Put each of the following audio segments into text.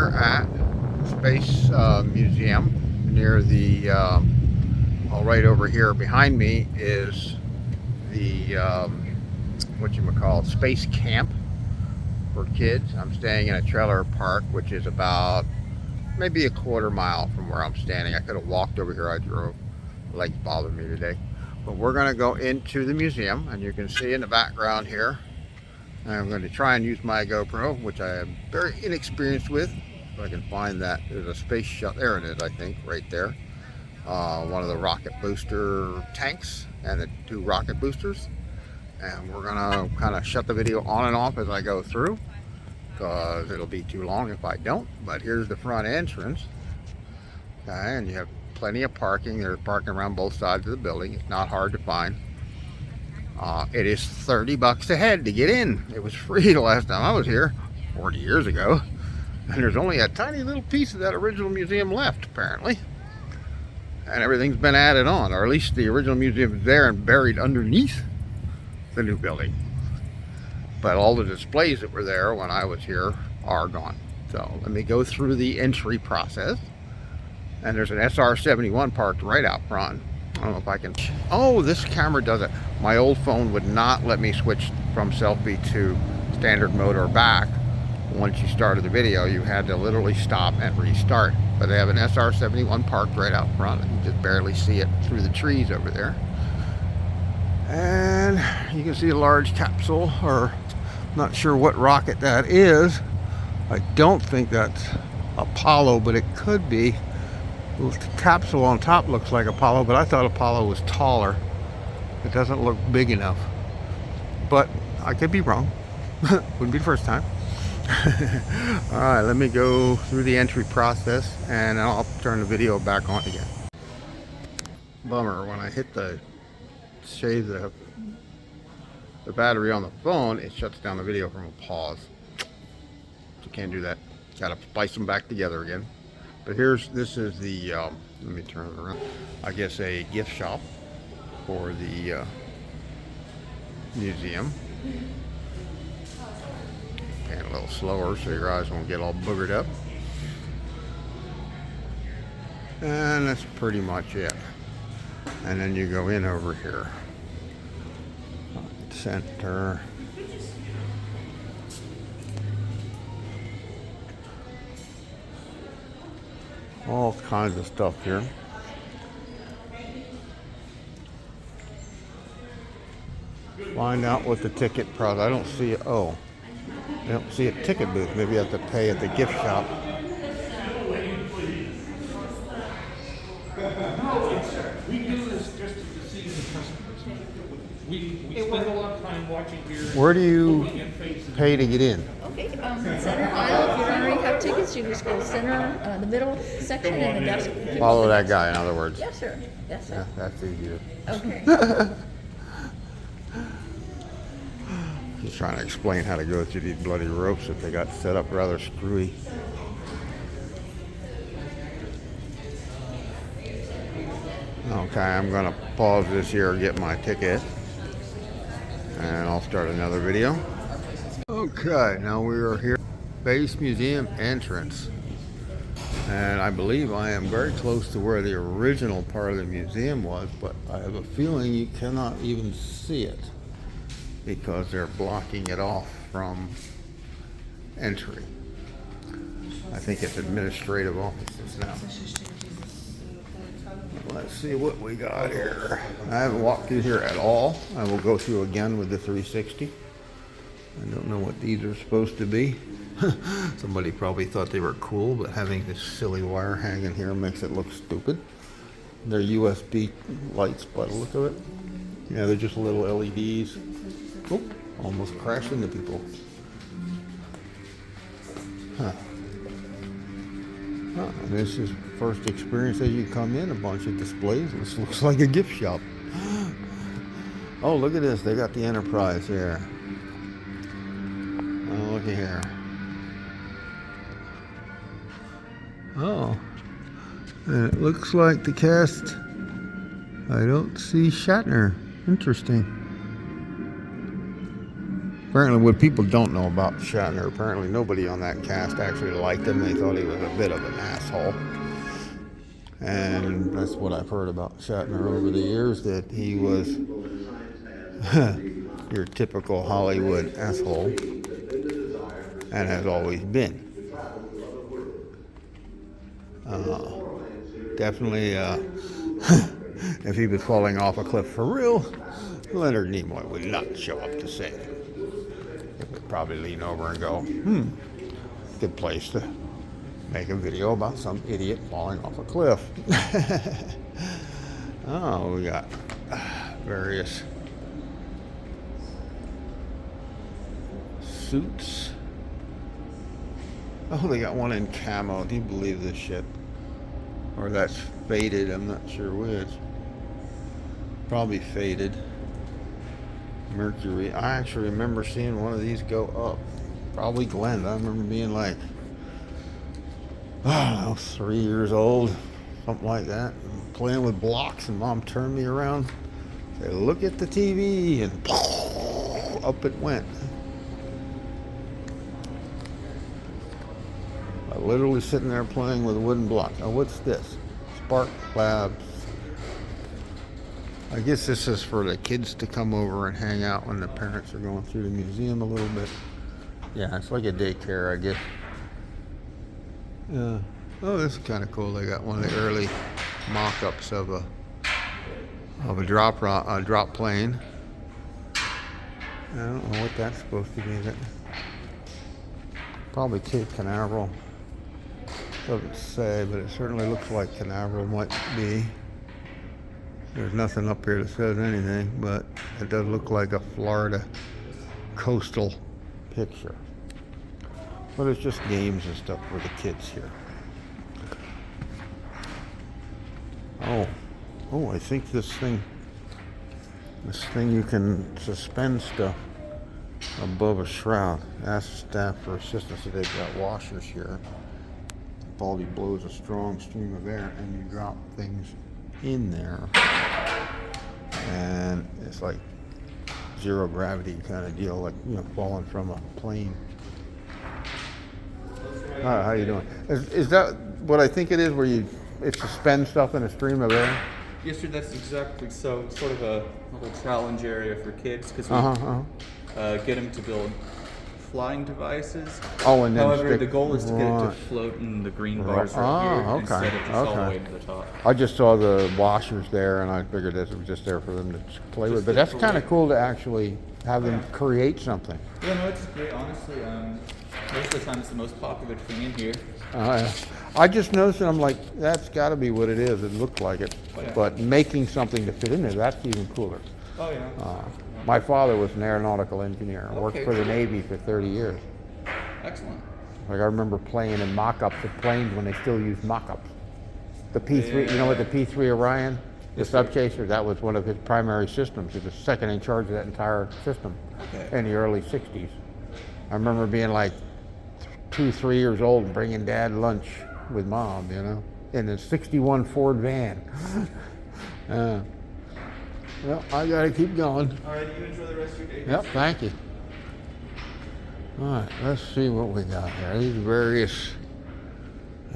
here at Space Museum near the, right over here behind me is the, whatchamacallit, space camp for kids. I'm staying in a trailer park, which is about maybe a quarter mile from where I'm standing. I could have walked over here. I drove. Legs bothered me today. But we're going to go into the museum, and you can see in the background here, I'm going to try and use my GoPro, which I am very inexperienced with. If I can find that. There's a space shuttle. There it is, I think, right there. One of the rocket booster tanks and the 2 rocket boosters. And we're going to kind of shut the video on and off as I go through, because it'll be too long if I don't. But here's the front entrance. Okay, and you have plenty of parking. There's parking around both sides of the building. It's not hard to find. It is $30 a head to get in. It was free the last time I was here, 40 years ago. And there's only a tiny little piece of that original museum left, apparently. And everything's been added on, or at least the original museum is there and buried underneath the new building. But all the displays that were there when I was here are gone. So let me go through the entry process. And there's an SR-71 parked right out front. I don't know if I can. Oh, this camera does it. My old phone would not let me switch from selfie to standard mode or back. Once you started the video, you had to literally stop and restart. But they have an SR-71 parked right out front. You can just barely see it through the trees over there. And you can see a large capsule, or not sure what rocket that is. I don't think that's Apollo, but it could be. The capsule on top looks like Apollo, but I thought Apollo was taller. It doesn't look big enough. But I could be wrong. Wouldn't be the first time. Alright, let me go through the entry process and I'll turn the video back on again. Bummer, when I hit the shave the battery on the phone, it shuts down the video from a pause. So can't do that. Gotta splice them back together again. But this is the, let me turn it around, I guess a gift shop for the museum. And a little slower so your eyes won't get all boogered up. And that's pretty much it. And then you go in over here. Center. All kinds of stuff here. Find out what the ticket price. I don't see it. Oh, I don't see a ticket booth. Maybe I have to pay at the gift shop. We do this just to deceive the customers. We spend a lot of time watching here. Where do you pay to get in? Okay, center aisle, if you don't already have tickets, you just go center, the middle section, and the desk. Follow that guy, in other words. Yes, sir. Yes, sir. Yeah, that's easier. Okay. Just trying to explain how to go through these bloody ropes that they got set up rather screwy. Okay, I'm going to pause this here, get my ticket, and I'll start another video. Okay, now we are here, Space Museum entrance. And I believe I am very close to where the original part of the museum was, but I have a feeling you cannot even see it because they're blocking it off from entry. I think it's administrative offices now. Let's see what we got here. I haven't walked through here at all. I will go through again with the 360. I don't know what these are supposed to be. Somebody probably thought they were cool, but having this silly wire hanging here makes it look stupid. They're USB lights by the look of it. Yeah, they're just little LEDs. Oh, almost crashed into people. Huh. And this is first experience as you come in, a bunch of displays. This looks like a gift shop. Oh, look at this. They got the Enterprise here. Oh, look here. Oh, and it looks like the cast. I don't see Shatner. Interesting. Apparently, what people don't know about Shatner, apparently nobody on that cast actually liked him. They thought he was a bit of an asshole. And that's what I've heard about Shatner over the years, that he was your typical Hollywood asshole, and has always been. Definitely, if he was falling off a cliff for real, Leonard Nimoy would not show up to save him. He would probably lean over and go, good place to make a video about some idiot falling off a cliff. Oh, we got various suits. Oh, they got one in camo. Do you believe this shit? Or that's faded, I'm not sure which. Probably faded. Mercury. I actually remember seeing one of these go up. Probably Glenn. I remember being like, I don't know, 3 years old, something like that. Playing with blocks, and Mom turned me around, said, look at the TV, and up it went. I literally sitting there playing with a wooden block. Now what's this? Spark Labs. I guess this is for the kids to come over and hang out when the parents are going through the museum a little bit. Yeah, it's like a daycare, I guess. Yeah. Oh, this is kind of cool. They got one of the early mock-ups of a drop plane. I don't know what that's supposed to be. Probably Cape Canaveral. Doesn't say, but it certainly looks like Canaveral might be. There's nothing up here that says anything, but it does look like a Florida coastal picture. But it's just games and stuff for the kids here. Oh, I think this thing you can suspend stuff above a shroud. Ask staff for assistance. They've got washers here. Baldy blows a strong stream of air and you drop things in there. And it's like zero gravity kind of deal, like, you know, falling from a plane. How you doing? Is that what I think it is, where it suspends stuff in a stream of air? Yes, sir, that's exactly so. It's sort of a little challenge area for kids because we get them to build flying devices. Oh, and then however, the goal is to get it to float in the green bars right here instead of just all the way to the top. I just saw the washers there, and I figured this was just there for them to play with. But that's kind of cool to actually have them create something. Yeah, no, it's great. Honestly, most of the time it's the most popular thing in here. I just noticed, and I'm like, that's got to be what it is. It looked like it. Oh, yeah. But making something to fit in there, that's even cooler. Oh, yeah. My father was an aeronautical engineer. Worked for the Navy for 30 years. Excellent. Like, I remember playing in mock-ups of planes when they still used mock-ups. The P3, you know what, the P3 Orion, the subchaser, that was one of his primary systems. He was second in charge of that entire system in the early 60s. I remember being like 2-3 years old and bringing Dad lunch with Mom, you know, in a 61 Ford van. Well, I gotta keep going. All right, you enjoy the rest of your day. Yep, thank you. All right, let's see what we got here. These various,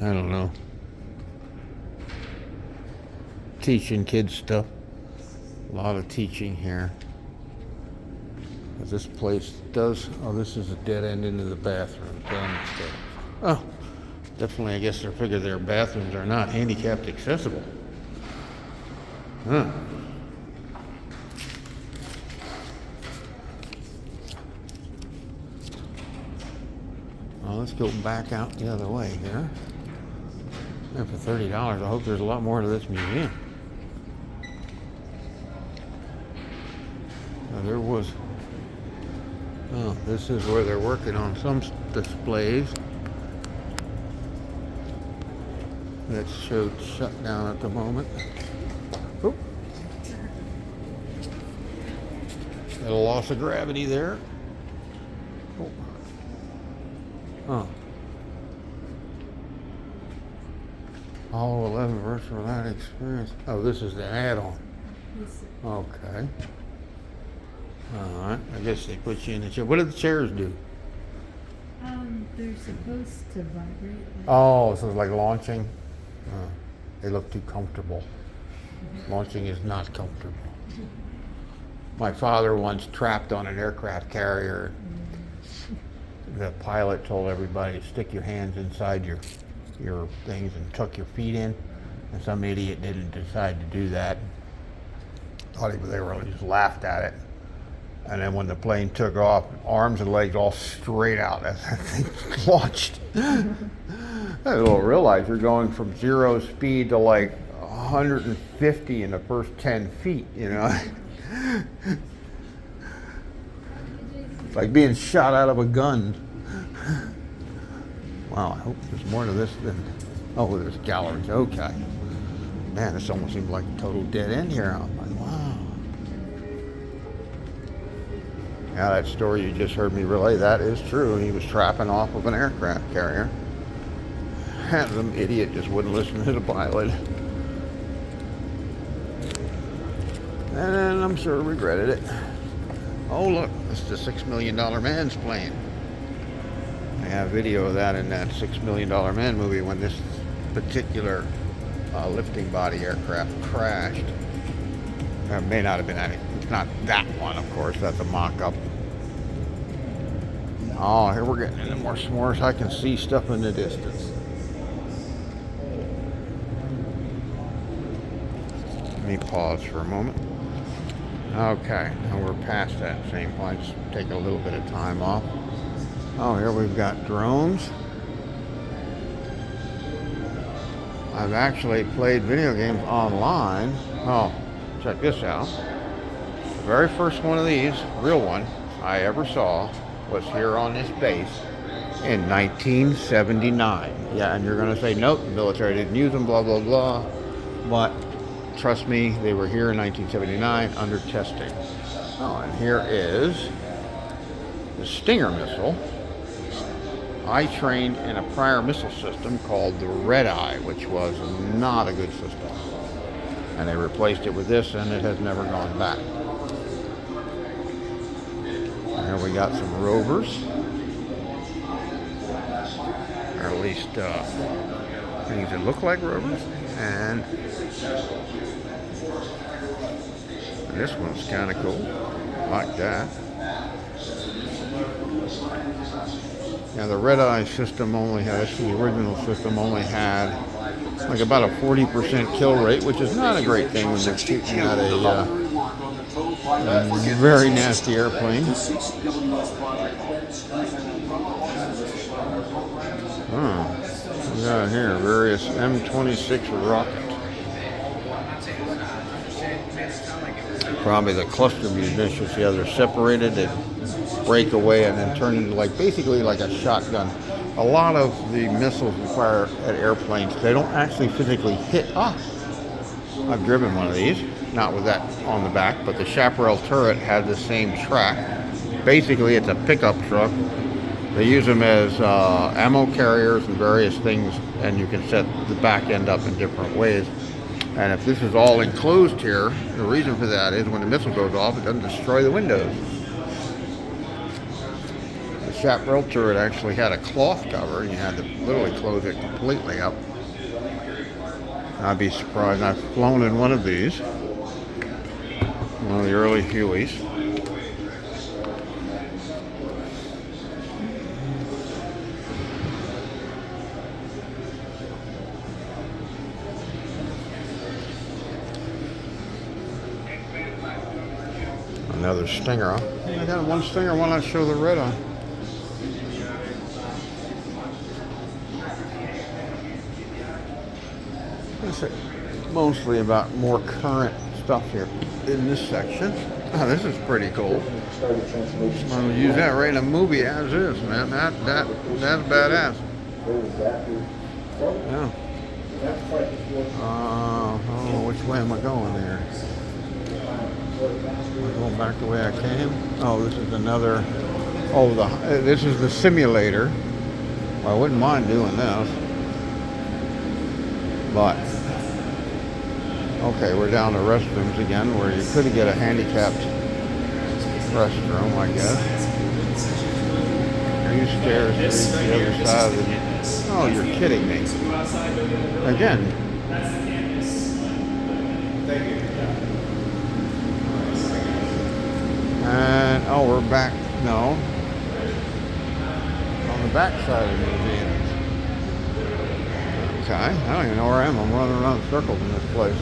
I don't know, teaching kids stuff. A lot of teaching here. But this place does, oh, this is a dead end into the bathroom downstairs. Oh, definitely, I guess they figure their bathrooms are not handicapped accessible. Huh. Well, let's go back out the other way here. And for $30, I hope there's a lot more to this museum. Now, there was, oh, this is where they're working on some displays that showed shut down at the moment. Oop. Got a loss of gravity there. Oh. Oh. All 11 virtual light experience. Oh, this is the add-on. Okay. All right. I guess they put you in the chair. What do the chairs do? They're supposed to vibrate. Oh, so it's like launching. They look too comfortable. Launching is not comfortable. My father once trapped on an aircraft carrier. The pilot told everybody to stick your hands inside your things and tuck your feet in, and some idiot didn't decide to do that. They were just laughed at it. And then when the plane took off, arms and legs all straight out as that thing launched. I don't realize you're going from 0 speed to like 150 in the first 10 feet, you know? It's like being shot out of a gun. Wow, I hope there's more to this than... Oh, there's galleries, okay. Man, this almost seems like a total dead end here. I'm like, wow. Yeah, that story you just heard me relay, that is true. He was trapping off of an aircraft carrier. And some idiot just wouldn't listen to the pilot. And then I'm sure regretted it. Oh, look, it's the $6 Million Man's plane. I have video of that in that $6 Million Man movie when this particular lifting body aircraft crashed. It may not have been any. It's not that one, of course. That's a mock-up. Oh, here we're getting into more s'mores. I can see stuff in the distance. Let me pause for a moment. Okay, now we're past that same point. Just take a little bit of time off. Oh, here we've got drones. I've actually played video games online. Oh, check this out. The very first one of these, real one, I ever saw was here on this base in 1979. Yeah, and you're going to say, nope, the military didn't use them, blah, blah, blah. But trust me, they were here in 1979 under testing. Oh, and here is the Stinger missile. I trained in a prior missile system called the Red Eye, which was not a good system. And they replaced it with this, and it has never gone back. Here we got some rovers. Or at least things that look like rovers. And this one's kind of cool. Like that. Now the Red Eye system only had, the original system only had like about a 40% kill rate, which is not a great thing when you're shooting at a very nasty airplane. We got here various M26 Rockets. Probably the cluster munitions. Yeah, they're separated. They break away and then turn into basically like a shotgun. A lot of the missiles we fire at airplanes, they don't actually physically hit. I've driven one of these, not with that on the back, but the chaparral turret had the same track. Basically, it's a pickup truck. They use them as ammo carriers and various things, and you can set the back end up in different ways. And if this is all enclosed here, the reason for that is when the missile goes off, it doesn't destroy the windows. The chaparral turret actually had a cloth cover, and you had to literally close it completely up. I'd be surprised. I've flown in one of these, one of the early Hueys. Another Stinger. I got one Stinger. Why not show the Red Eye? It's mostly about more current stuff here in this section. Oh, this is pretty cool. I'm gonna use that right in a movie as is, man. That's badass. Yeah. Oh, which way am I going there? Am I going back the way I came? Oh, this is another. Oh, this is the simulator. Well, I wouldn't mind doing this, but okay, we're down to restrooms again, where you could get a handicapped restroom, I guess. These stairs reach the other side of the... Oh, you're kidding me. Again. And, oh, we're back. No. On the back side of the museum. Okay. I don't even know where I am. I'm running around in circles in this place.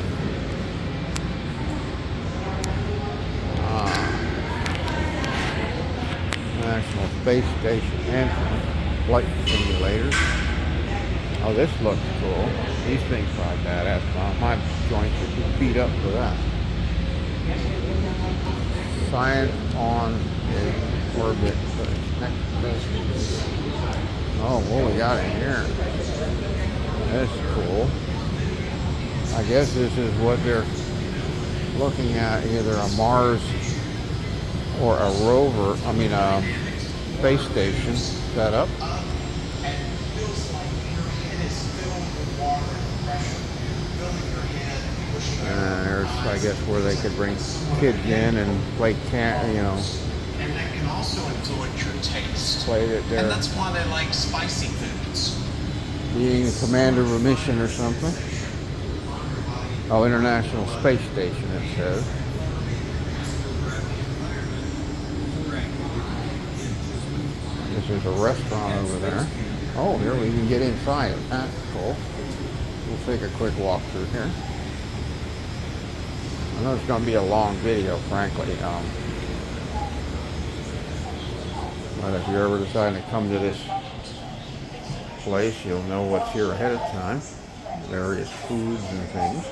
National Space Station Anthem, flight simulators. Oh, this looks cool. These things are badass. My joints are too beat up for that. Science on orbit. Oh, what we got in here? That's cool. I guess this is what they're looking at, either a Mars or a rover, a space station set up. And there's, I guess, where they could bring kids in and play And that can also influence your taste. Play it there. And that's why they like spicy foods. Being a commander of a mission or something. Oh, International Space Station, it says. There's a restaurant over there. Oh, here we can get inside it. That's cool. We'll take a quick walk through here. I know it's going to be a long video, frankly. But if you're ever deciding to come to this place, you'll know what's here ahead of time. Various foods and things.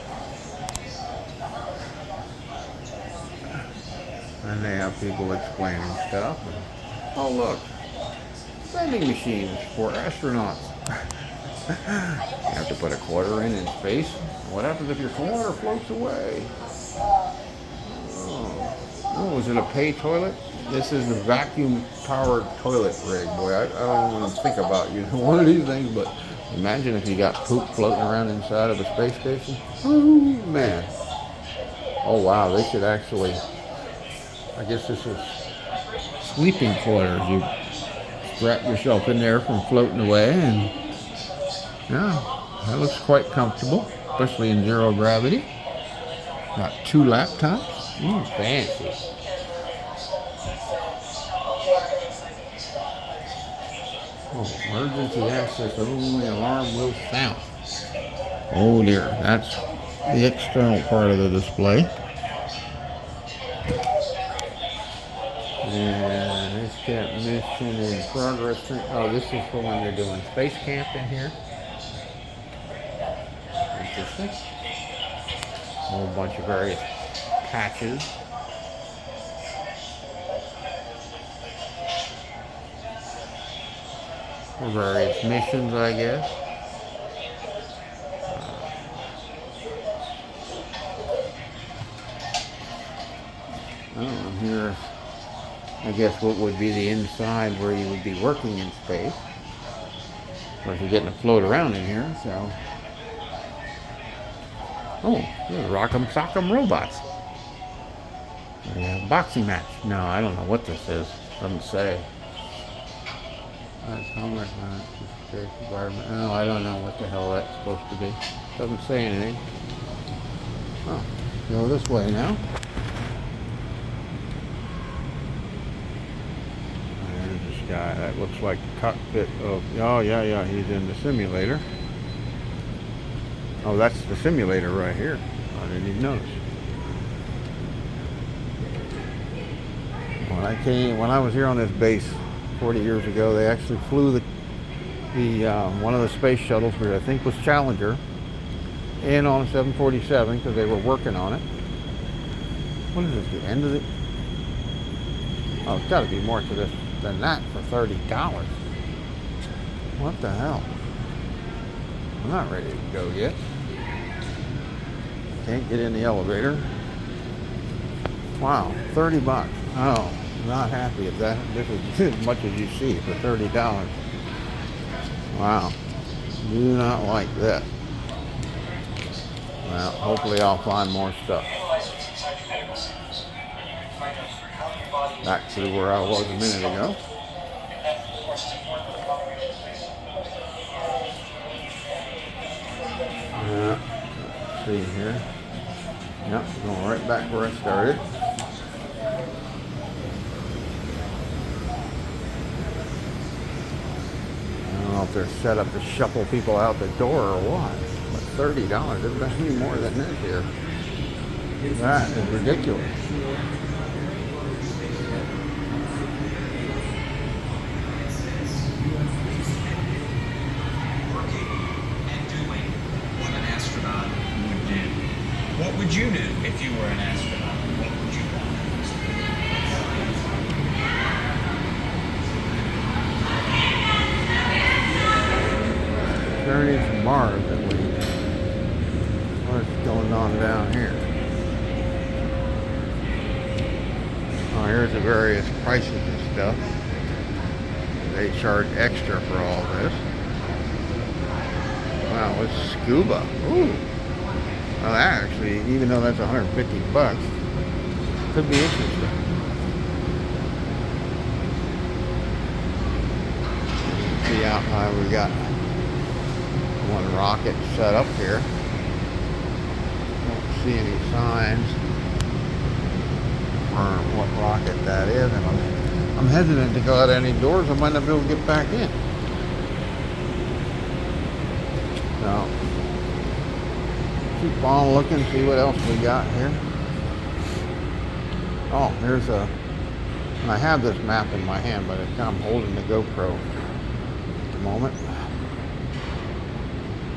And they have people explaining stuff. Oh, look. Vending machines for astronauts. You have to put a quarter in space. What happens if your quarter floats away? Oh, was it a pay toilet? This is the vacuum-powered toilet rig. Boy, I don't want to think about using one of these things, but imagine if you got poop floating around inside of a space station. Oh, man. Oh, wow, they should actually... I guess this is sleeping quarters. You strap yourself in there from floating away, and yeah, that looks quite comfortable, especially in zero gravity. Got 2 laptops. Fancy. Oh, emergency access only, alarm will sound. Oh dear, that's the external part of the display. And this camp mission in progress. Oh, this is for when they're doing space camp in here. Interesting. A whole bunch of various patches. For various missions, I guess. Oh, here's, I guess, what would be the inside where you would be working in space. Of course, you're getting to float around in here, so. Oh, Rock'em Sock'em Robots. Yeah, boxing match. No, I don't know what this is. Doesn't say. That's homework. Environment. No, I don't know what the hell that's supposed to be. Doesn't say anything. Oh, go this way now. There's this guy. That looks like the cockpit of. Oh, yeah, he's in the simulator. Oh, that's the simulator right here. I didn't even notice. When I was here on this base 40 years ago, they actually flew the one of the space shuttles, which I think was Challenger, in on a 747 because they were working on it. What is this? The end of it? Oh, it's got to be more to this than that for $30. What the hell? I'm not ready to go yet. Can't get in the elevator. Wow, $30. Oh, not happy if this is as much as you see for $30. Wow, do not like that. Well, hopefully I'll find more stuff. back to where I was a minute ago. Let's see here. Yep, going right back where I started. I don't know if they're set up to shuffle people out the door or what. But $30, there's not any more than this here. That is ridiculous. Working and doing what an astronaut would do. What would you do if you were an astronaut? What would you want? Journey to Mars, at least. What's going on down here? Oh, here's the various prices and stuff. They charge extra for all this. Wow, it's scuba. Ooh. Well, that actually, even though that's $150, could be interesting. See out high we got one rocket set up here. Don't see any signs for what rocket that is, and I'm hesitant to go out any doors. I might not be able to get back in. So keep on looking, see what else we got here. Oh, here's a. And I have this map in my hand, but I'm holding the GoPro at the moment.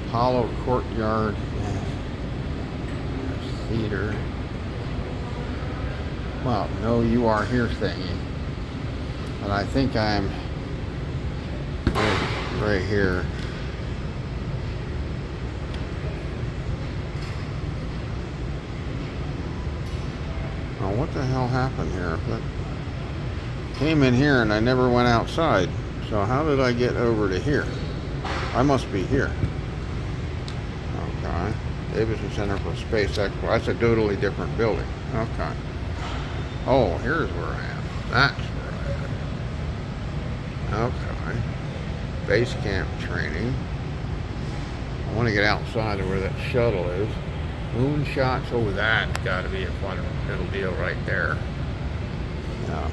Apollo Courtyard Theater. Well, no, you are here thingy. And I think I'm right here. Oh, what the hell happened here? But came in here and I never went outside. So how did I get over to here? I must be here. Okay. Davidson Center for Space Exploration. That's a totally different building. Okay. Oh, here's where I am. That's where I am. Okay. Base camp training. I want to get outside of where that shuttle is. Moonshots. Oh, that's got to be a fun little deal right there. Yeah.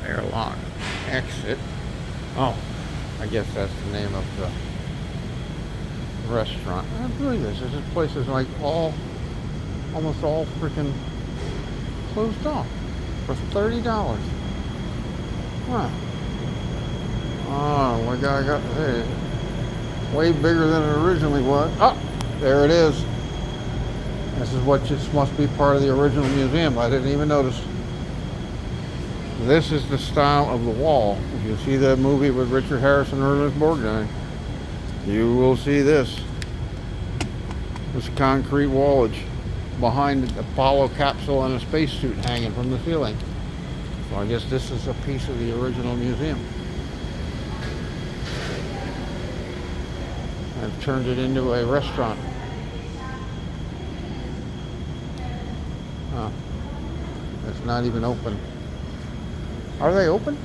Airlock exit. Oh, I guess that's the name of the restaurant. I believe this place is like almost all freaking closed off for $30. Wow. Oh, my God, I got hey, way bigger than it originally was. Oh, there it is. This is what just must be part of the original museum. I didn't even notice. This is the style of the wall. If you see the movie with Richard Harrison and Ernest Borgnine, you will see this. This concrete wallage behind the Apollo capsule and a spacesuit hanging from the ceiling. So I guess this is a piece of the original museum. I've turned it into a restaurant. Oh, it's not even open. Are they open?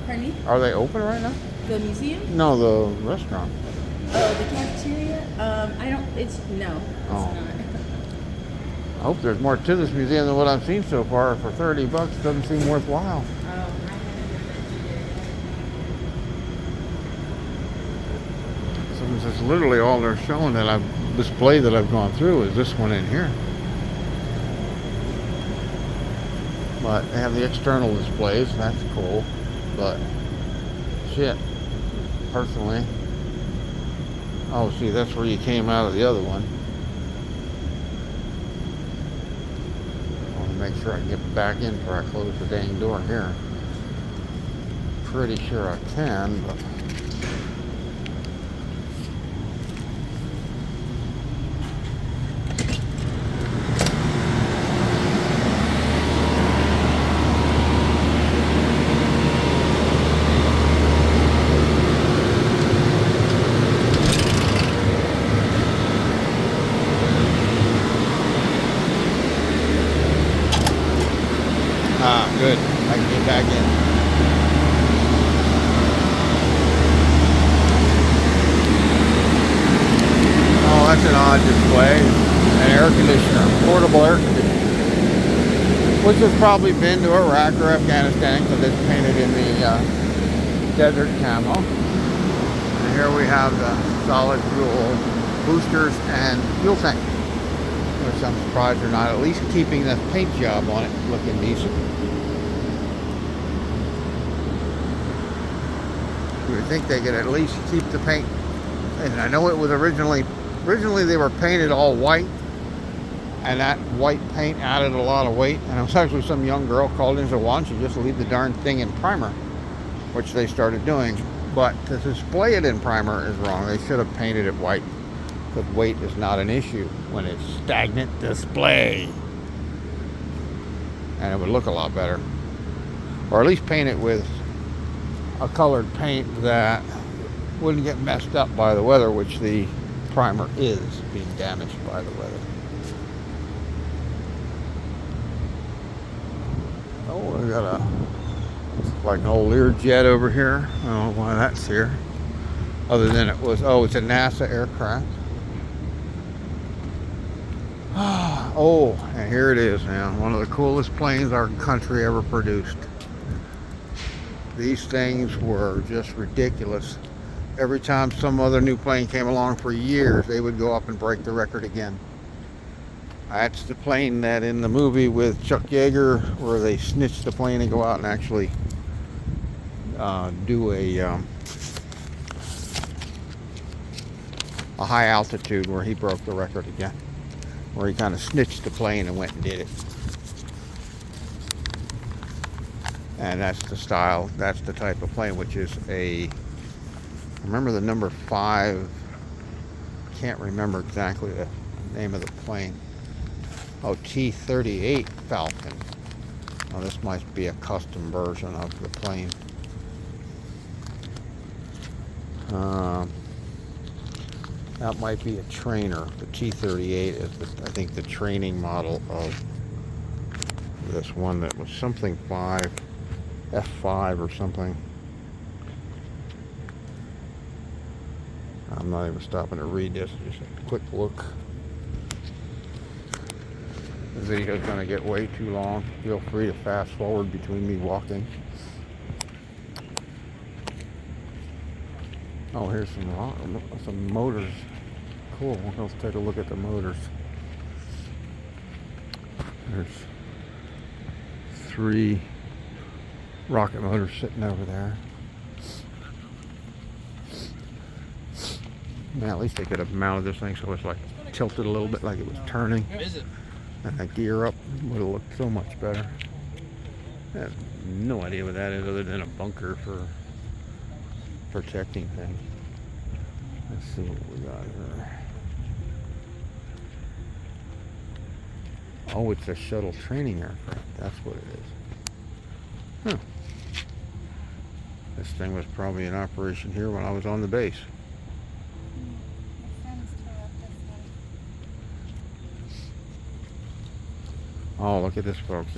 Pardon me? Are they open right now? The museum? No, the restaurant. Oh, the cafeteria? No, it's Oh. not. I hope there's more to this museum than what I've seen so far. For $30, doesn't seem worthwhile. So this is literally all they're showing that I've displayed that I've gone through is this one in here. But they have the external displays, that's cool. But shit, personally. Oh, see, that's where you came out of the other one. I want to make sure I can get back in before I close the dang door here. Pretty sure I can, but back in. Oh, that's an odd display. An air conditioner, portable air conditioner, which has probably been to Iraq or Afghanistan because it's painted in the desert camo. And here we have the solid fuel boosters and fuel tank, which I'm surprised they're not at least keeping the paint job on it looking decent. You would think they could at least keep the paint. And I know it was originally they were painted all white, and that white paint added a lot of weight. And it was actually some young girl called in and said, why don't you just leave the darn thing in primer, which they started doing. But to display it in primer is wrong. They should have painted it white, because weight is not an issue when it's stagnant display, and it would look a lot better. Or at least paint it with a colored paint that wouldn't get messed up by the weather, which the primer is being damaged by the weather. Oh, we got like an old Learjet over here. I don't know why that's here, other than it's a NASA aircraft. Oh, and here it is, man. One of the coolest planes our country ever produced. These things were just ridiculous. Every time some other new plane came along for years, they would go up and break the record again. That's the plane that in the movie with Chuck Yeager, where they snitch the plane and go out and actually do a high altitude, where he broke the record again, where he kind of snitched the plane and went and did it. And that's the style, that's the type of plane, which is I remember the number 5, can't remember exactly the name of the plane. Oh, T-38 Falcon. Oh, this might be a custom version of the plane. That might be a trainer. The T-38 is, I think, the training model of this one that was something 5, F5 or something. I'm not even stopping to read this, just a quick look. The video's going to get way too long. Feel free to fast forward between me walking. Oh, here's some motors. Cool. Let's take a look at the motors. There's 3 rocket motors sitting over there. Man, at least they could have mounted this thing so it's like tilted a little bit, like it was turning. And the gear up would have looked so much better. I have no idea what that is, other than a bunker for protecting things. Let's see what we got here. Oh, it's a shuttle training aircraft. That's what it is. Huh. This thing was probably in operation here when I was on the base. Oh, look at this, folks.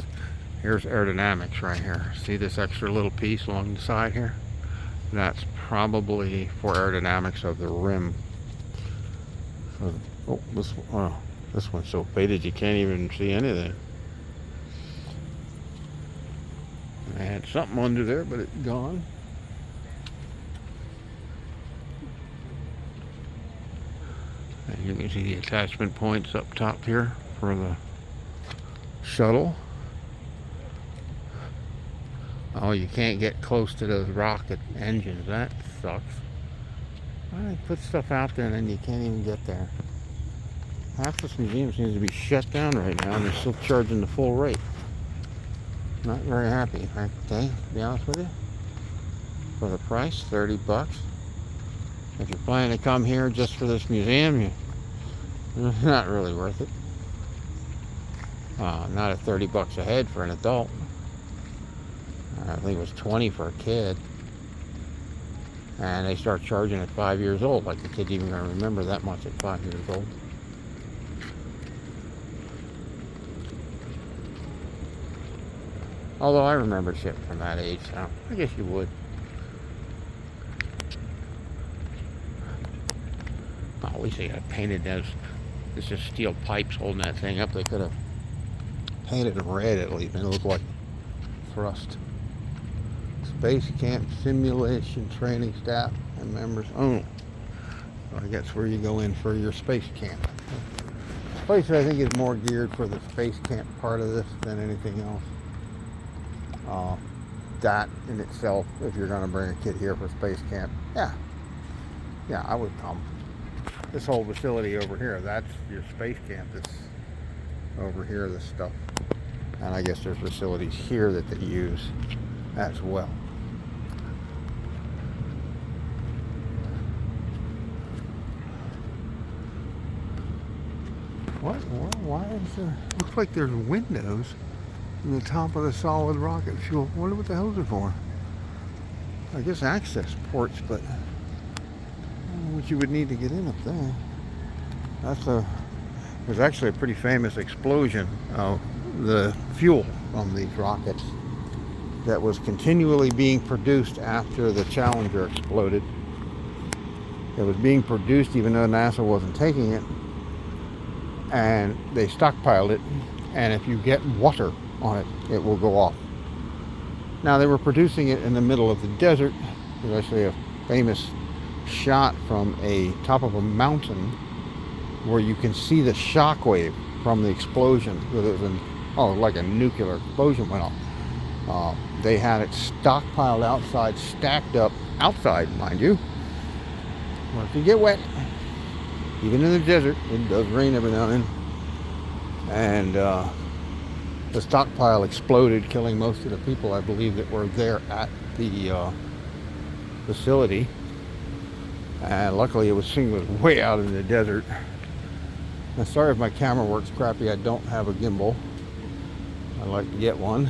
Here's Aerodynamics right here. See this extra little piece along the side here? That's probably for aerodynamics of the rim. Oh, this one's so faded you can't even see anything. I had something under there, but it's gone. And you can see the attachment points up top here for the shuttle. Oh, you can't get close to those rocket engines. That sucks. Why do they put stuff out there and then you can't even get there? Half this museum seems to be shut down right now and they're still charging the full rate. Not very happy, okay, to be honest with you. For the price, 30 bucks. If you're planning to come here just for this museum, it's not really worth it. Not at 30 bucks a head for an adult. I think it was 20 for a kid. And they start charging at 5 years old, like the kid's even going to remember that much at 5 years old. Although I remember shit from that age, so I guess you would. Oh, at least they got painted those. It's just steel pipes holding that thing up. They could have painted them red at least. It looked like thrust. Space Camp Simulation Training Staff and members only. So I guess where you go in for your space camp. This place I think is more geared for the space camp part of this than anything else. That in itself, if you're going to bring a kid here for space camp, yeah, I would come. This whole facility over here, that's your space camp. This over here, this stuff. And I guess there's facilities here that they use as well. What? Why is there? Looks like there's windows in the top of the solid rocket fuel. I wonder what the hell is it for? I guess access ports, but I don't know what you would need to get in up there. There's actually a pretty famous explosion of the fuel from these rockets that was continually being produced after the Challenger exploded. It was being produced even though NASA wasn't taking it, and they stockpiled it, and if you get water on it, it will go off. Now, they were producing it in the middle of the desert. There's actually a famous shot from a top of a mountain where you can see the shock wave from the explosion. It was like a nuclear explosion went off. They had it stockpiled outside, stacked up outside, mind you. Well, if you get wet, even in the desert, it does rain every now and then, and the stockpile exploded, killing most of the people, I believe, that were there at the facility. And luckily, it was way out in the desert. I'm sorry if my camera works crappy. I don't have a gimbal. I'd like to get one.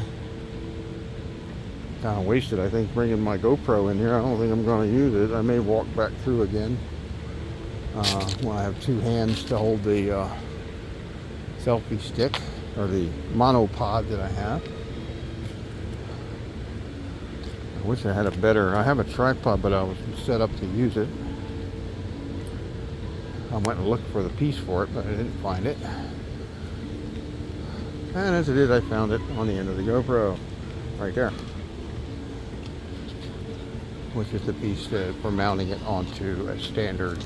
Kind of wasted, I think, bringing my GoPro in here. I don't think I'm going to use it. I may walk back through again when I have two hands to hold the selfie stick, or the monopod that I have. I wish I had I have a tripod, but I was set up to use it. I went and looked for the piece for it, but I didn't find it. And as it is, I found it on the end of the GoPro, right there. Which is the piece for mounting it onto a standard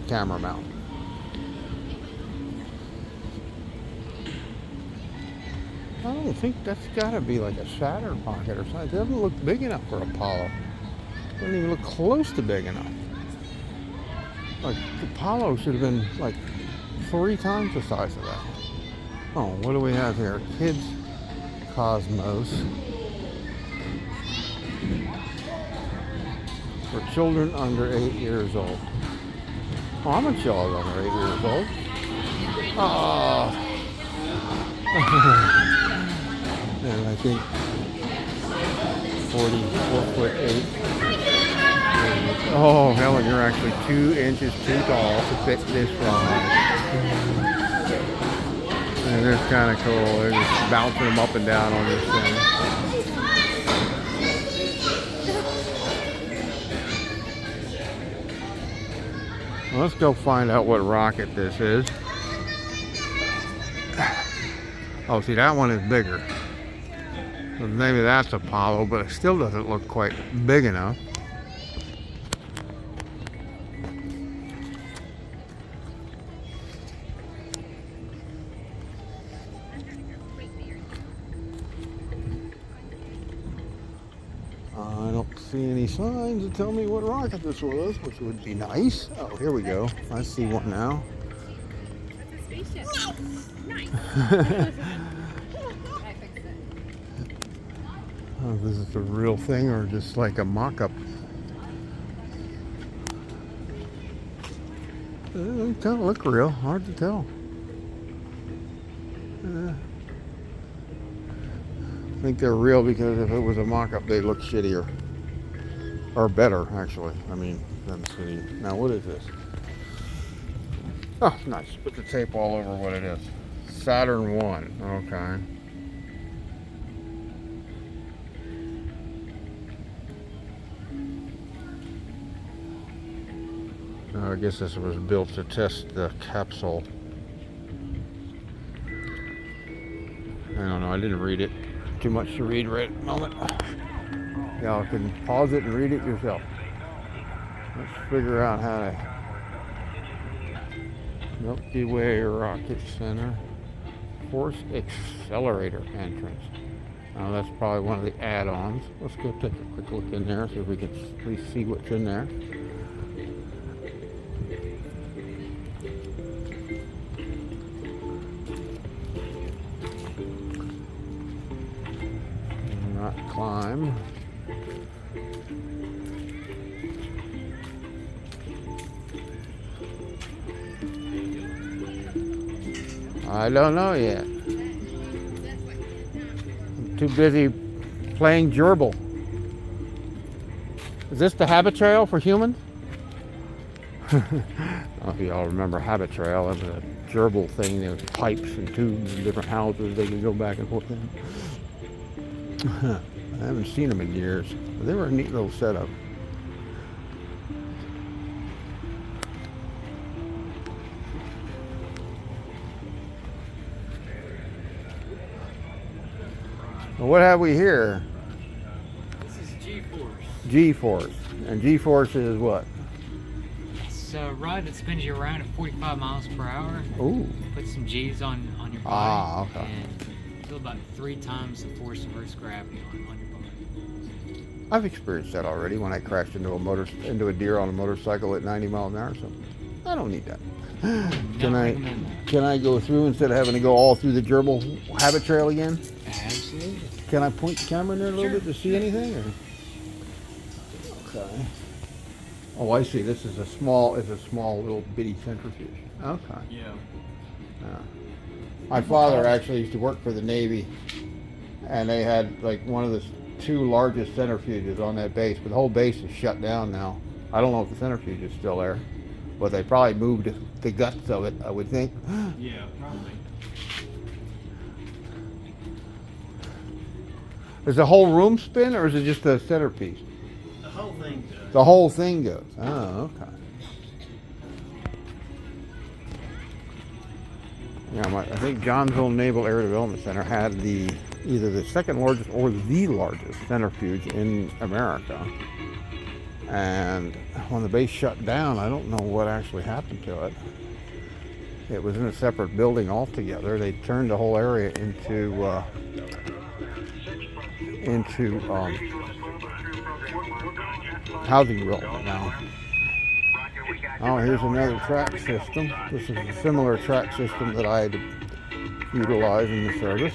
camera mount. I don't think that's got to be like a Saturn rocket or something. It doesn't look big enough for Apollo. It doesn't even look close to big enough. Like, Apollo should have been like 3 times the size of that. Oh, what do we have here? Kids Cosmos. For children under 8 years old. Oh, I'm a child under 8 years old. Oh. And I think 44'8". Oh, Helen, you're actually 2 inches too tall to fit this ride. And it's kind of cool. They're just bouncing them up and down on this thing. Well, let's go find out what rocket this is. Oh, see, that one is bigger. So maybe that's Apollo, but it still doesn't look quite big enough. I don't see any signs to tell me what rocket this was, which would be nice. Oh, here we go. I see one now. It's a spaceship. Nice. Oh, this is the real thing or just like a mock-up? They kind of look real. Hard to tell. I think they're real because if it was a mock-up, they'd look shittier. Or better, actually. I mean, let me see. Now, what is this? Oh, nice. Put the tape all over what it is. Saturn 1. Okay. I guess this was built to test the capsule. I don't know. I didn't read it. Too much to read right at the moment. Y'all can pause it and read it yourself. Let's figure out how to... Milky Way Rocket Center. Force Accelerator entrance. Oh, that's probably one of the add-ons. Let's go take a quick look in there, so we can at least see what's in there. Not climb. I don't know yet. I'm too busy playing gerbil. Is this the habit trail for humans? I don't know if y'all remember habit trail. It was a gerbil thing. There was pipes and tubes and different houses they could go back and forth in. I haven't seen them in years. But they were a neat little setup. Well, what have we here? This is G-Force. G-Force. And G-Force is what? It's a ride that spins you around at 45 miles per hour. Ooh. Put some G's on your body. Ah, okay. And feel about 3 times the force of Earth's gravity on your body. I've experienced that already when I crashed into a deer on a motorcycle at 90 miles an hour. So I don't need that. Can I go through instead of having to go all through the gerbil habit trail again? Absolutely. Can I point the camera in there a little bit to see anything? Or? Okay. Oh, I see. This is a small little bitty centrifuge. Okay. Yeah. My father actually used to work for the Navy, and they had like one of the 2 largest centrifuges on that base, but the whole base is shut down now. I don't know if the centrifuge is still there, but they probably moved the guts of it, I would think. Yeah, probably. Does the whole room spin, or is it just the centerpiece? The whole thing does. The whole thing goes. Oh, okay. Yeah, I think Johnsville Naval Air Development Center had either the second largest or the largest centrifuge in America. And when the base shut down, I don't know what actually happened to it. It was in a separate building altogether. They turned the whole area into housing development now. Oh, here's another track system. This is a similar track system that I had utilized in the service.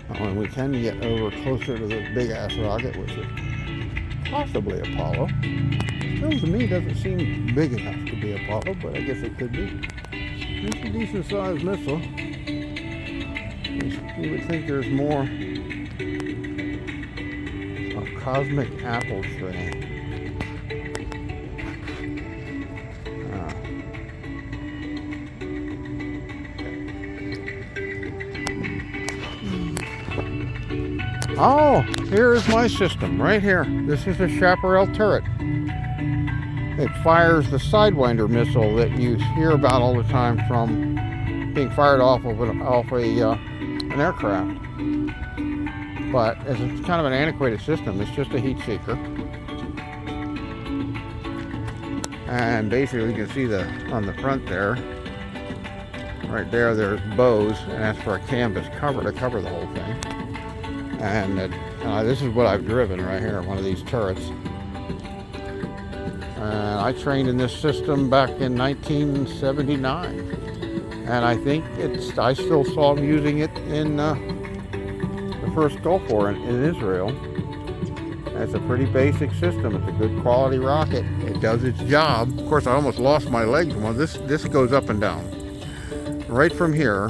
Oh, and we can get over closer to the big ass rocket, which is possibly Apollo. Still, to me, doesn't seem big enough to be Apollo, but I guess it could be. It's a decent sized missile. You would think there's more of cosmic apple tree. Oh, here is my system right here. This is a Chaparral turret. It fires the Sidewinder missile that you hear about all the time from being fired off of an aircraft. But it's kind of an antiquated system. It's just a heat seeker. And basically you can see on the front there, right there, there's bows, and that's for a canvas cover to cover the whole thing. And this is what I've driven right here, one of these turrets. And I trained in this system back in 1979. And I think I still saw them using it in the first Gulf War in Israel. It's a pretty basic system. It's a good quality rocket. It does its job. Of course, I almost lost my legs. Well, this goes up and down. Right from here,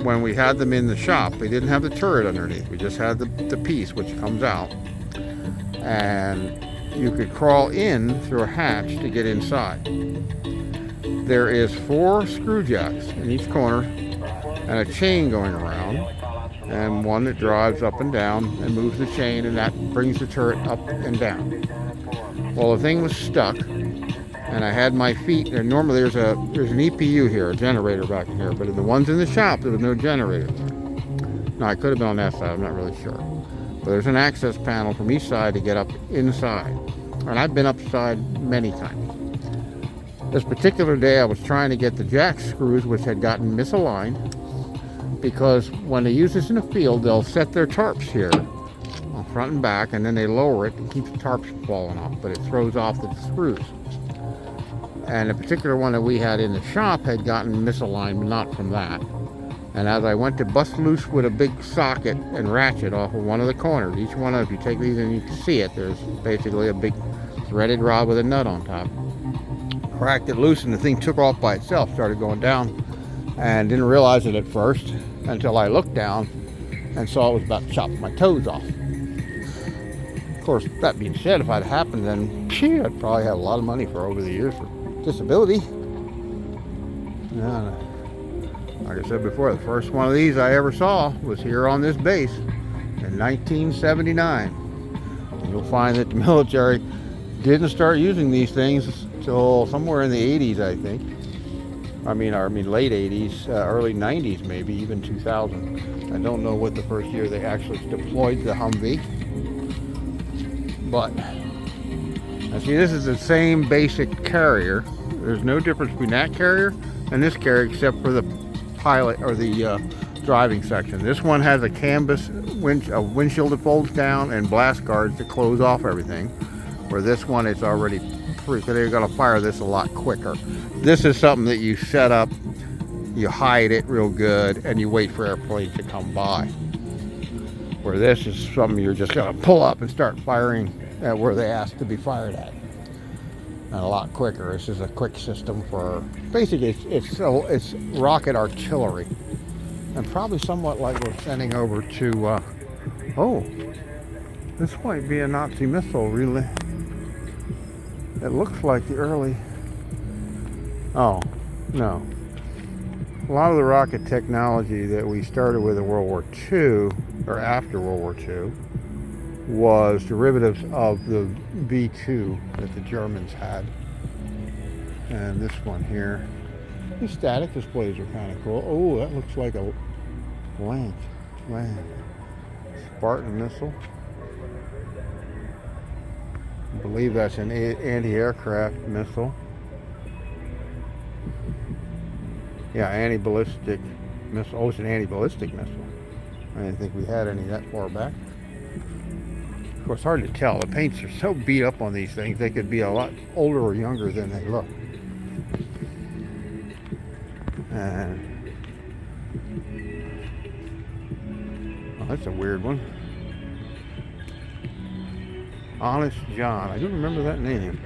when we had them in the shop, we didn't have the turret underneath. We just had the piece which comes out. And you could crawl in through a hatch to get inside. There is 4 screw jacks in each corner and a chain going around, and one that drives up and down and moves the chain, and that brings the turret up and down. Well, the thing was stuck, and I had my feet, and normally there's an EPU here, a generator back in here, but in the ones in the shop, there was no generator. No, I could have been on that side, I'm not really sure. But there's an access panel from each side to get up inside. And I've been upside many times. This particular day, I was trying to get the jack screws, which had gotten misaligned, because when they use this in the field, they'll set their tarps here, on front and back, and then they lower it and keeps the tarps from falling off, but it throws off the screws. And the particular one that we had in the shop had gotten misaligned, but not from that. And as I went to bust loose with a big socket and ratchet off of one of the corners, each one of, if you take these and you can see it, there's basically a big threaded rod with a nut on top. Cracked it loose and the thing took off by itself, started going down, and didn't realize it at first until I looked down and saw it was about to chop my toes off. Of course, that being said, if it had happened, then I'd probably have a lot of money for over the years for disability. Yeah. Like I said before, the first one of these I ever saw was here on this base in 1979. And you'll find that the military didn't start using these things until somewhere in the 80s, I think. I mean late 80s, early 90s, maybe even 2000. I don't know what the first year they actually deployed the Humvee. But, now see, this is the same basic carrier. There's no difference between that carrier and this carrier except for the pilot or the driving section. This one has a canvas windshield that folds down and blast guards to close off everything, where this one it's already they're going to fire this a lot quicker. This is something that you set up, you hide it real good, and you wait for airplanes to come by, where this is something you're just going to pull up and start firing at where they ask to be fired at, and a lot quicker. This is a quick system for, basically it's rocket artillery, and probably somewhat like we're sending over to oh, this might be a Nazi missile, really. It looks like the early, oh no, a lot of the rocket technology that we started with in World War II or after World War II was derivatives of the V2 that the Germans had. And this one here, these static displays are kind of cool. Oh, that looks like a Lance Spartan missile. I believe that's an anti-aircraft missile. Yeah, anti-ballistic missile. Oh, it's an anti-ballistic missile. I didn't think we had any that far back. Of course, hard to tell. The paints are so beat up on these things, they could be a lot older or younger than they look. And oh, that's a weird one. Honest John. I don't remember that name.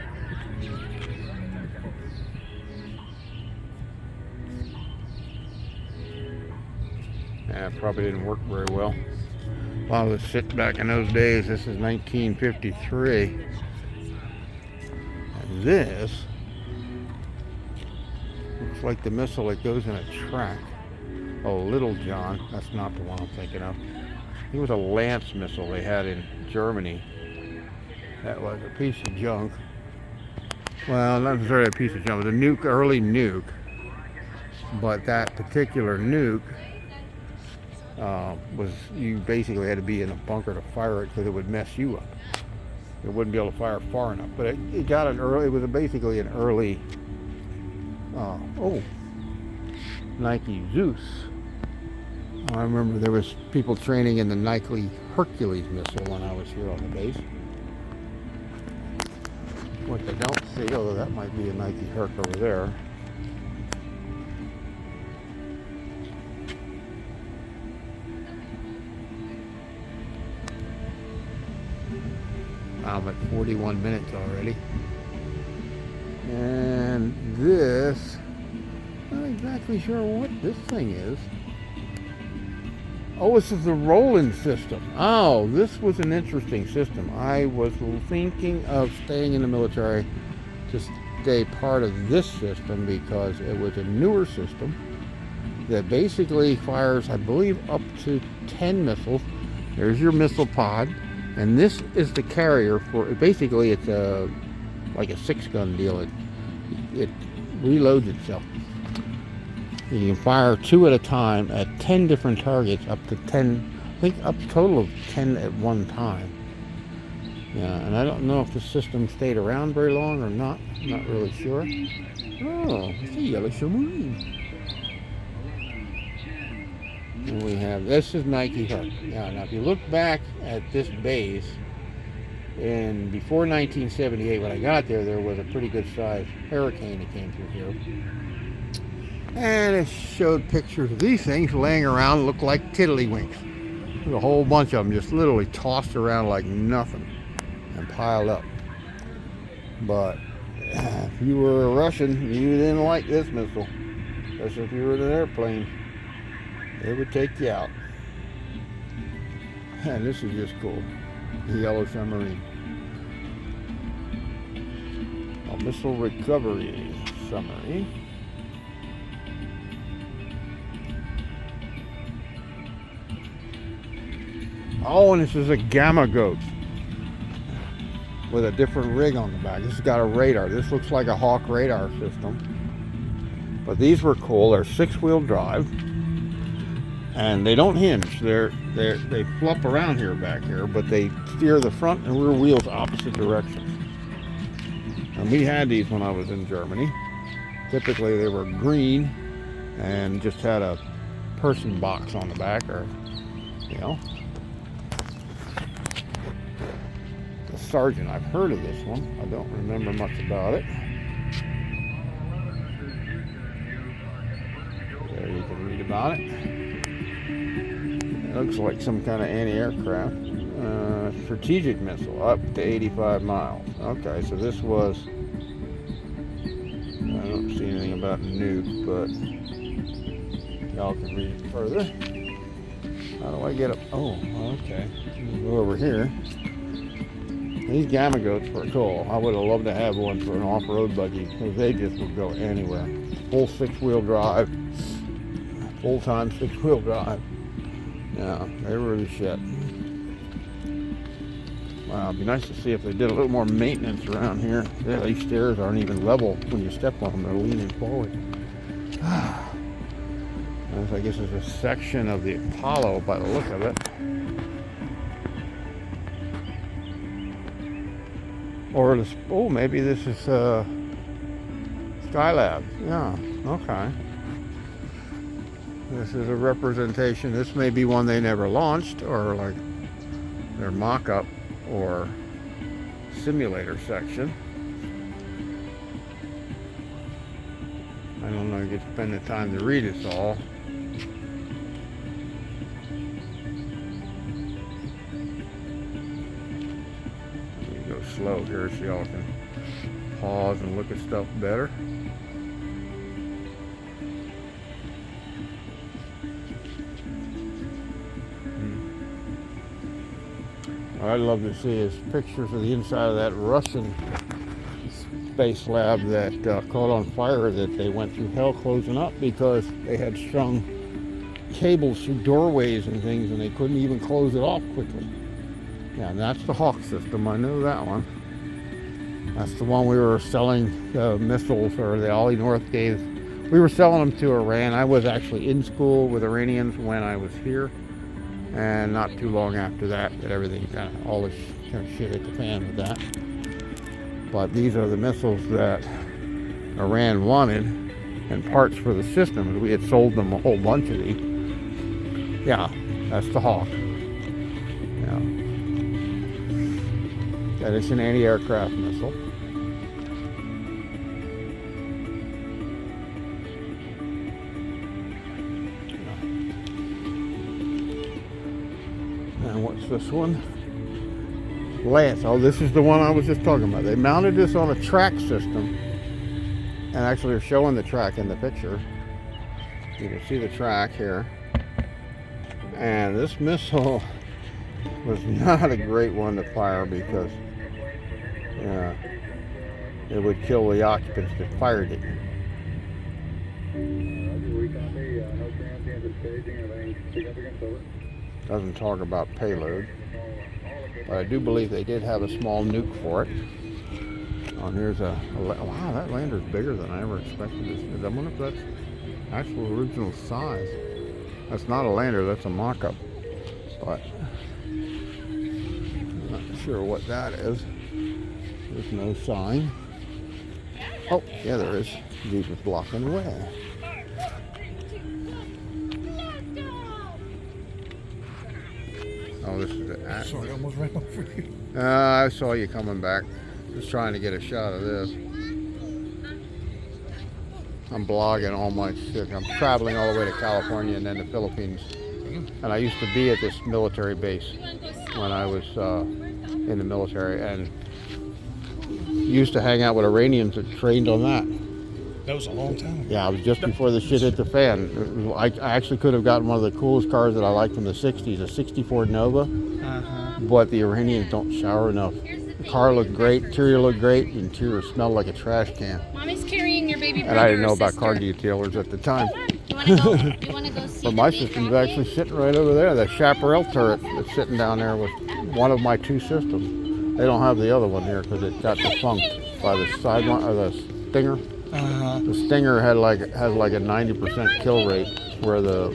Yeah, probably didn't work very well. A lot of the sit back in those days. This is 1953. And this looks like the missile that goes in a track. Oh, Little John. That's not the one I'm thinking of. It was a Lance missile they had in Germany. That was a piece of junk. Well, not necessarily a piece of junk. It was a nuke, early nuke. But that particular nuke was, you basically had to be in a bunker to fire it because it would mess you up. It wouldn't be able to fire far enough. But it got an early, it was basically an early, Nike Zeus. I remember there was people training in the Nike Hercules missile when I was here on the base. What they don't see, although that might be a Nike Herc over there. I'm at 41 minutes already. And this, I'm not exactly sure what this thing is. Oh, this is the Roland system. Oh, this was an interesting system. I was thinking of staying in the military to stay part of this system because it was a newer system that basically fires, I believe, up to 10 missiles. There's your missile pod, and this is the carrier for, basically it's like a 6-gun deal. It reloads itself. You can fire 2 at a time at 10 different targets, up to 10, I think up to a total of 10 at one time. Yeah, and I don't know if the system stayed around very long or not. I'm not really sure. Oh, it's a yellow submarine. And we have, this is Nike Hook. Yeah, now if you look back at this base, before 1978, when I got there, there was a pretty good sized hurricane that came through here. And it showed pictures of these things laying around, looked like tiddlywinks. There's a whole bunch of them just literally tossed around like nothing and piled up. But if you were a Russian, you didn't like this missile, especially if you were in an airplane. It would take you out. And this is just cool. The yellow submarine. A missile recovery submarine. Oh, and this is a Gamma Goat with a different rig on the back. This has got a radar. This looks like a Hawk radar system. But these were cool. They're 6-wheel drive. And they don't hinge. They flop around here back here, but they steer the front and rear wheels opposite directions. And we had these when I was in Germany. Typically they were green and just had a person box on the back, or you know. The Sergeant, I've heard of this one. I don't remember much about it. There you can read about it. Looks like some kind of anti-aircraft. Strategic missile, up to 85 miles. Okay, so this was, I don't see anything about nuke, but y'all can read it further. How do I get up? Oh, okay. Go over here. These Gamma Goats were cool. I would have loved to have one for an off-road buggy because they just would go anywhere. Full 6-wheel drive, full-time 6-wheel drive. Yeah, they were the shit. Wow, it'd be nice to see if they did a little more maintenance around here. Yeah, these stairs aren't even level when you step on them. They're leaning forward. This, I guess, is a section of the Apollo by the look of it. Or this, oh, maybe this is Skylab. Yeah, okay. This is a representation. This may be one they never launched, or like their mock-up or simulator section. I don't know, you get to spend the time to read it all. Let me go slow here so y'all can pause and look at stuff better. What I'd love to see is pictures of the inside of that Russian space lab that caught on fire, that they went through hell closing up because they had strung cables through doorways and things and they couldn't even close it off quickly. Yeah, and that's the Hawk system. I know that one. That's the one we were selling missiles, or the Ollie North gave. We were selling them to Iran. I was actually in school with Iranians when I was here. And not too long after that, everything kind of, all this kind of shit hit the fan with that. But these are the missiles that Iran wanted and parts for the system. We had sold them a whole bunch of these. Yeah, that's the Hawk. Yeah. That is an anti-aircraft missile. And what's this one? Lance. Oh, this is the one I was just talking about. They mounted this on a track system, and actually they're showing the track in the picture. You can see the track here. And this missile was not a great one to fire because it would kill the occupants that fired it. Doesn't talk about payload, but I do believe they did have a small nuke for it. Oh, and here's wow, that lander's bigger than I ever expected. I wonder if that's actual original size. That's not a lander, that's a mock-up. But I'm not sure what that is. There's no sign. Oh, yeah, there is. He's just blocking the way. Oh, this is the Sorry, I almost ran over you. I saw you coming back. Just trying to get a shot of this. I'm blogging all my shit. I'm traveling all the way to California and then the Philippines. And I used to be at this military base when I was in the military, and used to hang out with Iranians that trained on that. That was a long time ago. Yeah, it was just before the shit hit the fan. I actually could have gotten one of the coolest cars that I liked from the 60s, a 64 Nova. But the Iranians don't shower enough. The car looked great, interior looked great, the interior smelled like a trash can. Mommy's carrying your baby brother. And I didn't know or about sister. car detailers at the time. You wanna go? You wanna go see But the my big system's rocket? actually sitting right over there. The chaparral turret that's sitting down there was one of my two systems. They don't have the other one here because it got defunct by the sideline or the Stinger. The Stinger has like a 90% kill rate, where the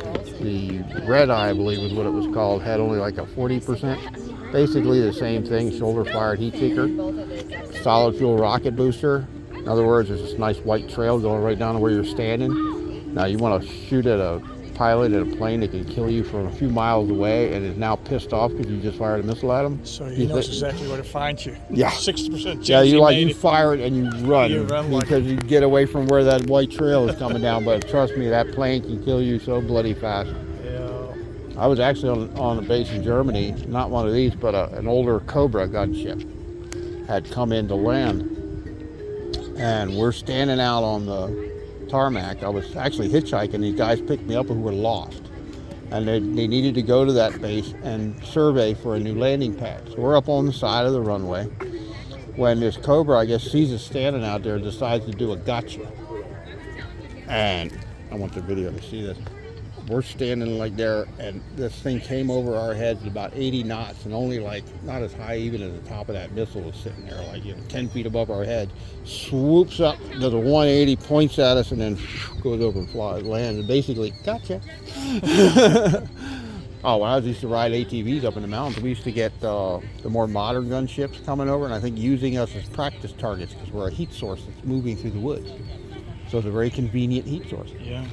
Red Eye, I believe is what it was called, had only like a 40%. Basically the same thing, shoulder fired heat seeker, solid fuel rocket booster. In other words, there's this nice white trail going right down to where you're standing. Now you want to shoot at a pilot in a plane that can kill you from a few miles away and is now pissed off because you just fired a missile at him. So he knows exactly where to find you. Yeah. 60% chance Yeah, he made you it. fire it and you run, You run like because you get away from where that white trail is coming down. But trust me, that plane can kill you so bloody fast. Yeah. I was actually on a base in Germany, not one of these, but an older Cobra gunship had come in to land, and we're standing out on the tarmac. I was actually hitchhiking. These guys picked me up who were lost, and they needed to go to that base and survey for a new landing pad. So we're up on the side of the runway when this Cobra, I guess, sees us standing out there and decides to do a gotcha. And I want the video to see this. We're standing like there, and this thing came over our heads at about 80 knots, and only like not as high even as the top of that missile was sitting there, like 10 feet above our head. Swoops up, does a 180, points at us, and then goes over and flies, lands, and basically, gotcha. Oh, when I used to ride ATVs up in the mountains, we used to get the more modern gunships coming over, and I think using us as practice targets because we're a heat source that's moving through the woods. So it's a very convenient heat source. Yeah.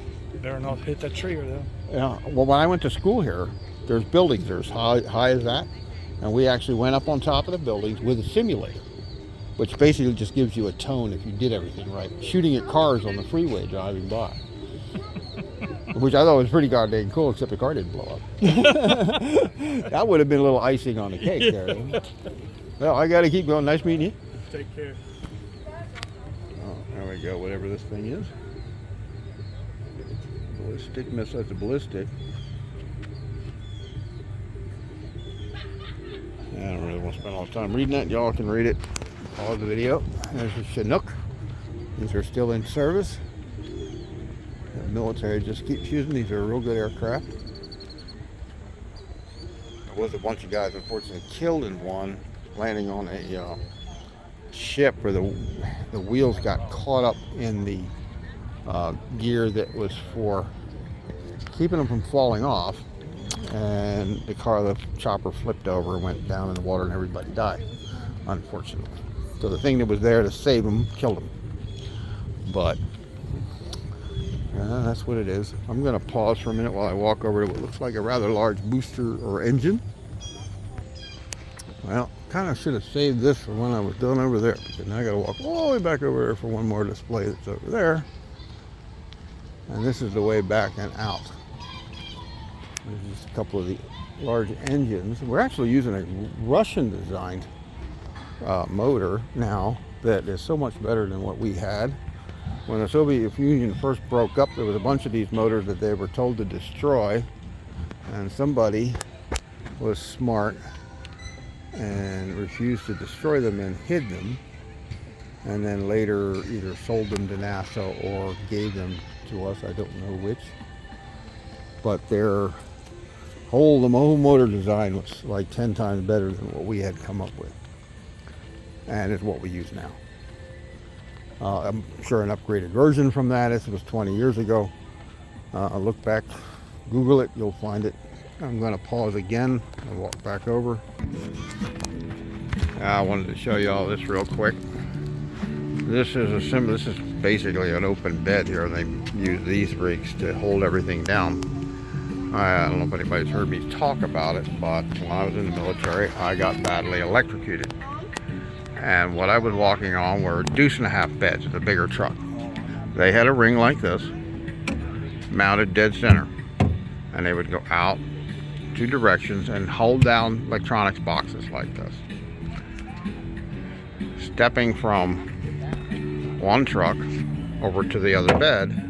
Better not hit that tree or though. Yeah. Well, when I went to school here, there's buildings. There's high as that, and we actually went up on top of the buildings with a simulator, which basically just gives you a tone if you did everything right. Shooting at cars on the freeway driving by, which I thought was pretty goddamn cool, except the car didn't blow up. That would have been a little icing on the cake there. Well, I got to keep going. Nice meeting you. Take care. Oh, there we go. Whatever this thing is. Ballistic missile. That's a ballistic. I don't really want to spend all the time reading that. Y'all can read it. Pause the video. There's a Chinook. These are still in service. The military just keeps using these. Are real good aircraft. There was a bunch of guys unfortunately killed in one landing on a ship where the wheels got caught up in the gear that was for keeping them from falling off, and the chopper flipped over and went down in the water, and everybody died, unfortunately. So the thing that was there to save them killed them. But that's what it is. I'm going to pause for a minute while I walk over to what looks like a rather large booster or engine. Well, kind of should have saved this for when I was done over there, because now I got to walk all the way back over there for one more display that's over there. And this is the way back and out. There's just a couple of the large engines. We're actually using a Russian-designed motor now that is so much better than what we had. When the Soviet Union first broke up, there was a bunch of these motors that they were told to destroy, And somebody was smart and refused to destroy them and hid them, and then later either sold them to NASA or gave them to us. I don't know which. But the whole motor design was like 10 times better than what we had come up with. And it's what we use now. I'm sure an upgraded version from that. This was 20 years ago. Look back, Google it, you'll find it. I'm going to pause again and walk back over. I wanted to show you all this real quick. This is basically an open bed here. They use these rigs to hold everything down. I don't know if anybody's heard me talk about it, but when I was in the military, I got badly electrocuted. And what I was walking on were 2.5 beds of a bigger truck. They had a ring like this, mounted dead center, and they would go out 2 directions and hold down electronics boxes like this. Stepping from one truck over to the other bed,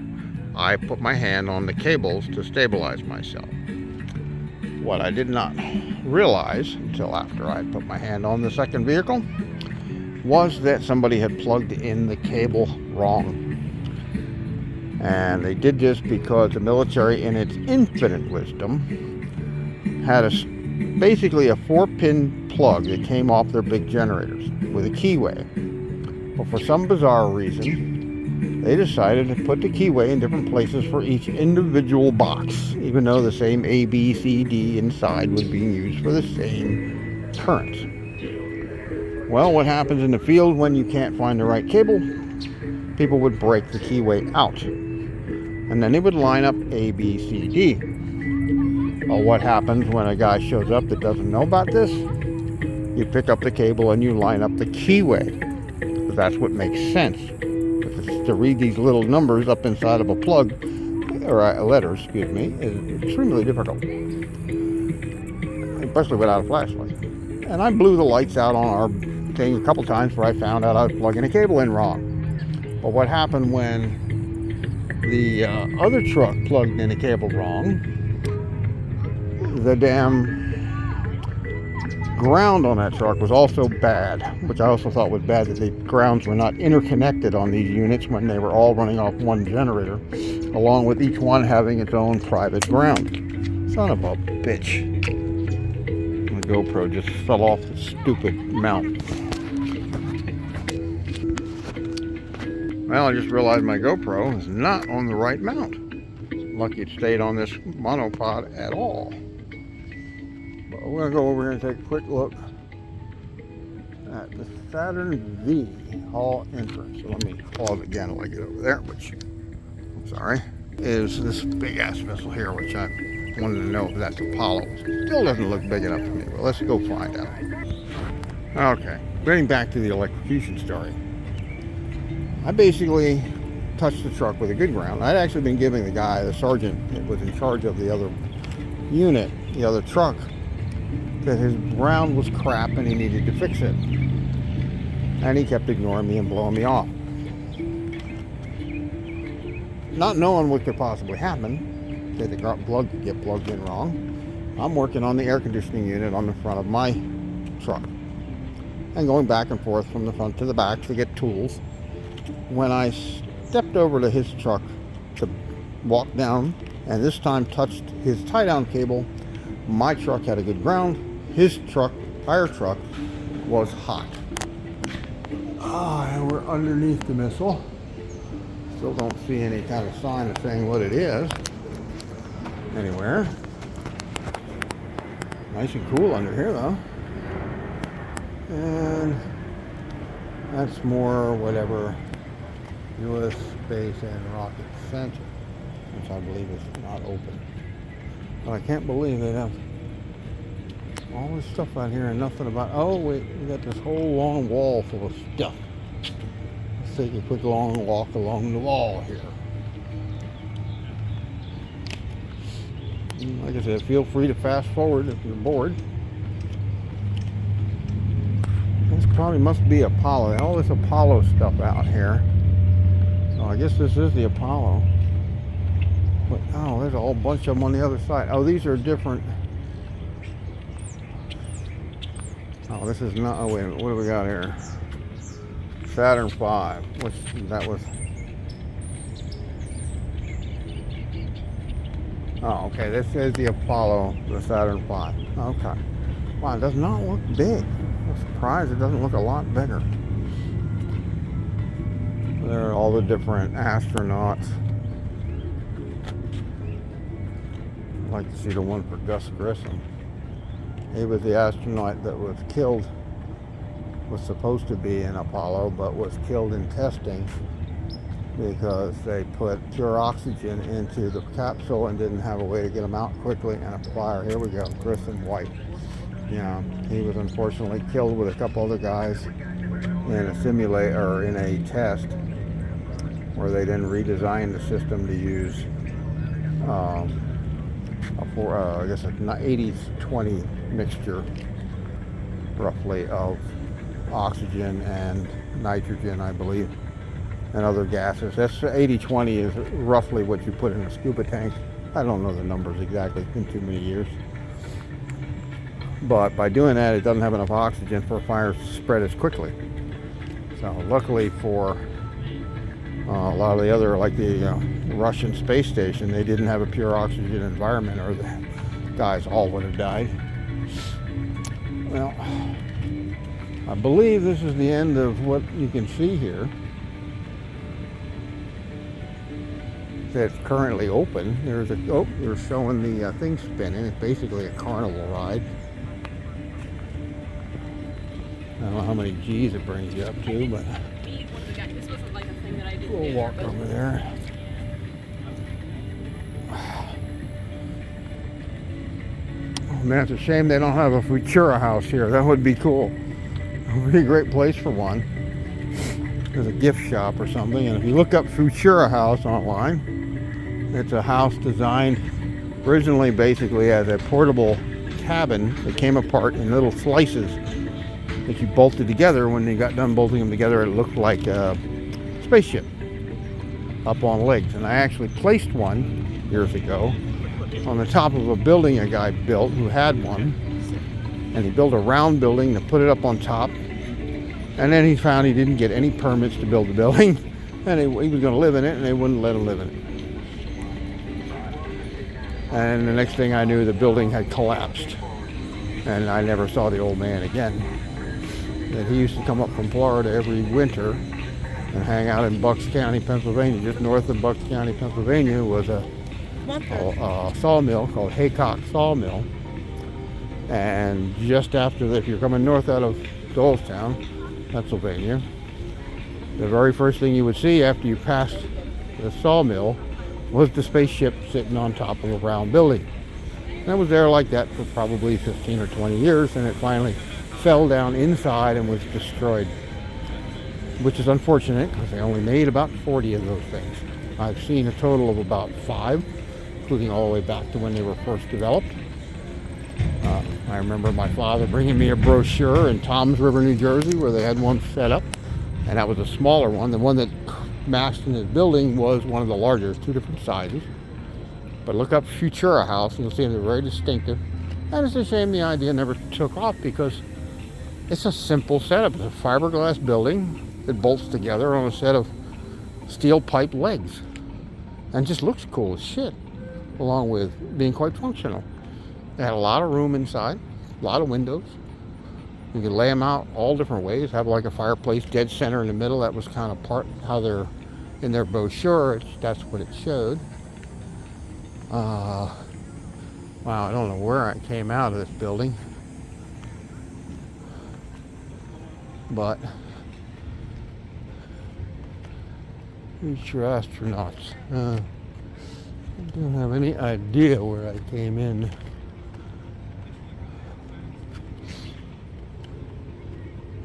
I put my hand on the cables to stabilize myself. What I did not realize until after I put my hand on the second vehicle was that somebody had plugged in the cable wrong. And they did this because the military, in its infinite wisdom, had basically a 4-pin plug that came off their big generators with a keyway. But for some bizarre reason, they decided to put the keyway in different places for each individual box, even though the same A, B, C, D inside was being used for the same current. Well, what happens in the field when you can't find the right cable? People would break the keyway out, and then they would line up A, B, C, D. Well, what happens when a guy shows up that doesn't know about this? You pick up the cable and you line up the keyway, because that's what makes sense. Because to read these little numbers up inside of a plug, or letters, excuse me, is extremely difficult, especially without a flashlight. And I blew the lights out on our thing a couple times where I found out I was plugging a cable in wrong. But what happened when the other truck plugged in a cable wrong? The damn ground on that truck was also bad, which I also thought was bad, that the grounds were not interconnected on these units when they were all running off one generator, along with each one having its own private ground. Son of a bitch. The GoPro just fell off the stupid mount. Well, I just realized my GoPro is not on the right mount. Lucky it stayed on this monopod at all. But we're going to go over here and take a quick look at the Saturn V hall entrance. So let me pause again while I get over there, which, I'm sorry, is this big ass vessel here, which I wanted to know if that's Apollo. Still doesn't look big enough to me, but let's go find out. Okay, getting back to the electrocution story. I basically touched the truck with a good ground. I'd actually been giving the guy, the sergeant that was in charge of the other unit, the other truck, that his ground was crap and he needed to fix it. And he kept ignoring me and blowing me off. Not knowing what could possibly happen, that the plug could get plugged in wrong, I'm working on the air conditioning unit on the front of my truck and going back and forth from the front to the back to get tools. When I stepped over to his truck to walk down, and this time touched his tie-down cable, my truck had a good ground. His truck, fire truck, was hot. And we're underneath the missile. Still don't see any kind of sign of saying what it is anywhere. Nice and cool under here, though. And that's more whatever U.S. Space and Rocket Center, which I believe is not open. But I can't believe they have all this stuff out here and nothing about. Oh wait, we got this whole long wall full of stuff. Let's take a quick long walk along the wall here. Like I said, feel free to fast forward if you're bored. This probably must be Apollo. All this Apollo stuff out here. So I guess this is the Apollo. But, oh, there's a whole bunch of them on the other side. Oh, these are different. Oh, this is not, oh wait a minute, what do we got here? Saturn V, which that was. Oh, okay, this is the Apollo, the Saturn V. Okay. Wow, it does not look big. I'm surprised it doesn't look a lot bigger. There are all the different astronauts. I'd like to see the one for Gus Grissom. He was the astronaut that was killed, was supposed to be in Apollo, but was killed in testing because they put pure oxygen into the capsule and didn't have a way to get him out quickly, and a fire. Here we go, Grissom White. Yeah, he was unfortunately killed with a couple other guys in a simulator, or in a test, where they then redesigned the system to use I guess an 80-20 mixture, roughly, of oxygen and nitrogen, I believe, and other gases. That's 80-20 is roughly what you put in a scuba tank. I don't know the numbers exactly, it's been too many years. But by doing that, it doesn't have enough oxygen for fires to spread as quickly. So luckily for a lot of the other, like the Russian space station, they didn't have a pure oxygen environment, or the guys all would have died. Well, I believe this is the end of what you can see here. That's currently open. There's a, oh, they're showing the thing spinning. It's basically a carnival ride. I don't know how many G's it brings you up to, but we'll walk over there. Oh man, it's a shame they don't have a Futura House here. That would be cool. It would be a great place for one. There's a gift shop or something, and if you look up Futura House online, it's a house designed originally basically as a portable cabin that came apart in little slices that you bolted together. When you got done bolting them together, it looked like a spaceship up on legs. And I actually placed one years ago on the top of a building a guy built who had one, and he built a round building to put it up on top, and then he found he didn't get any permits to build the building, and he was going to live in it, and they wouldn't let him live in it. And the next thing I knew, the building had collapsed, and I never saw the old man again. And he used to come up from Florida every winter and hang out in Bucks County, Pennsylvania. Just north of Bucks County, Pennsylvania was a sawmill called Haycock Sawmill. And just after that, if you're coming north out of Doylestown, Pennsylvania, the very first thing you would see after you passed the sawmill was the spaceship sitting on top of a round building. And it was there like that for probably 15 or 20 years, and it finally fell down inside and was destroyed, which is unfortunate because they only made about 40 of those things. I've seen a total of about 5, including all the way back to when they were first developed. I remember my father bringing me a brochure in Toms River, New Jersey, where they had one set up, and that was a smaller one. The one that massed in his building was one of the larger, 2 different sizes. But look up Futura House and you'll see they're very distinctive. And it's a shame the idea never took off, because it's a simple setup. It's a fiberglass building that bolts together on a set of steel pipe legs, and just looks cool as shit, along with being quite functional. They had a lot of room inside, a lot of windows. You could lay them out all different ways, have like a fireplace dead center in the middle. That was kind of part how they're in their brochure. That's what it showed. Wow, I don't know where I came out of this building, but future astronauts. I don't have any idea where I came in.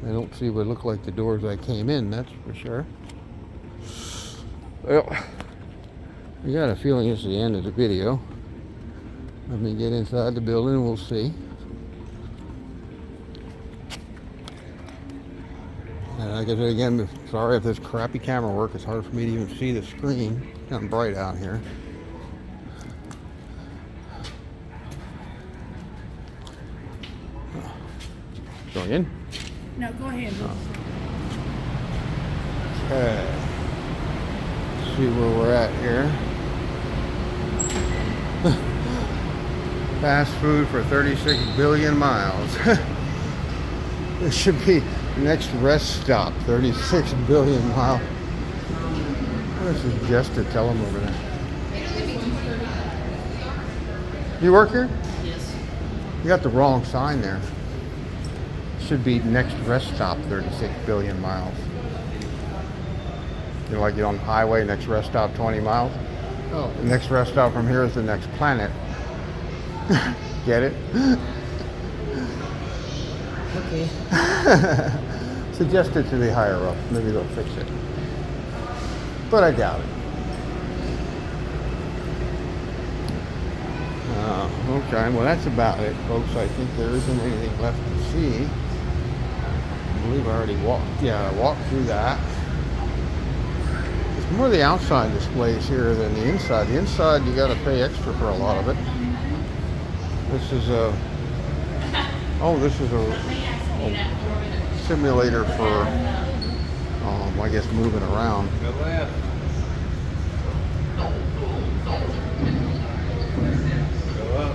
I don't see what looked like the doors I came in, that's for sure. Well, I got a feeling this is the end of the video. Let me get inside the building and we'll see. And like I said again, sorry if this crappy camera work. It's hard for me to even see the screen. It's kind of bright out here. billion. No, go ahead. Okay. Let's see where we're at here. Fast food for 36 billion miles. This should be next rest stop, 36 billion miles. What is just to tell them over there? You work here? Yes. You got the wrong sign there. Should be next rest stop, 36 billion miles. You know, like you're on the highway, next rest stop 20 miles. Oh. The next rest stop from here is the next planet. Get it? Okay. Suggest it to the higher up. Maybe they'll fix it. But I doubt it. Okay, well that's about it, folks. I think there isn't anything left to see. I believe I already walked through that. It's more the outside displays here than the inside. The inside, you got to pay extra for a lot of it. This is a simulator for, I guess, moving around. Go left. Go up.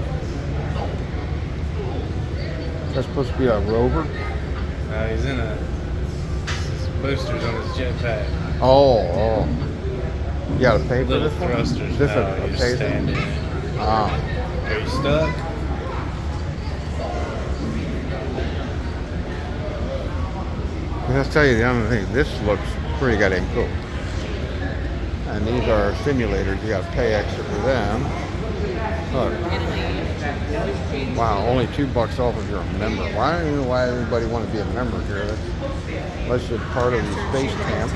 That's supposed to be a rover. He's in his boosters on his jetpack. Oh. You got to pay for Little this one? thrusters. Is this No, a you pay stand thing? in it. Ah. Are you stuck? Let's tell you the other thing. This looks pretty goddamn cool. And these are simulators. You got to pay extra for them. Look. Wow, only $2 off if you're a member. Well, I don't know why everybody want to be a member here. Unless you're part of the space camp.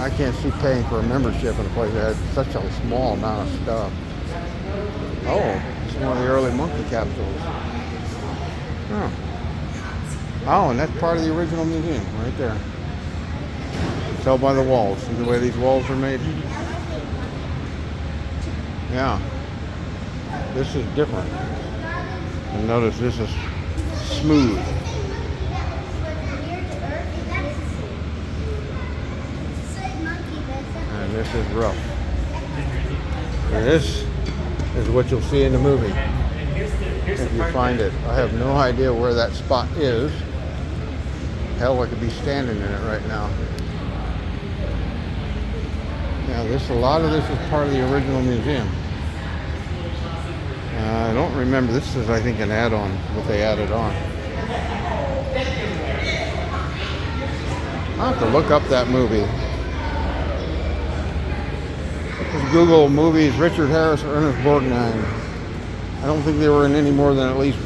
I can't see paying for a membership in a place that has such a small amount of stuff. Oh, it's one of the early monkey capsules. Oh. Oh, and that's part of the original museum, right there. Tell by the walls. See the way these walls are made? Yeah. This is different. And notice this is smooth. And this is rough. And this is what you'll see in the movie. If you find it. I have no idea where that spot is. Hell, I could be standing in it right now. Yeah, a lot of this is part of the original museum. I don't remember. This is, I think, an add-on, what they added on. I'll have to look up that movie. Just Google movies, Richard Harris or Ernest Borgnine. I don't think they were in any more than at least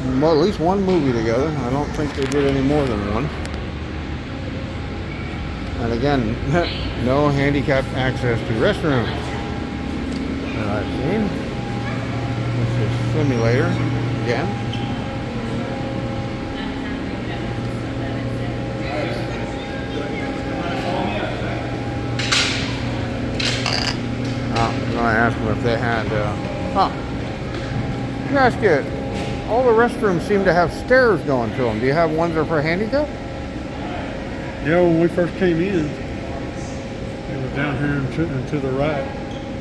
one movie together. I don't think they did any more than one. And again, no handicapped access to restrooms that I've seen. This is simulator again. I'm going to ask them if they had. Let me ask you, all the restrooms seem to have stairs going to them. Do you have ones that are for handicap? Yeah, when we first came in, it was down here and to the right.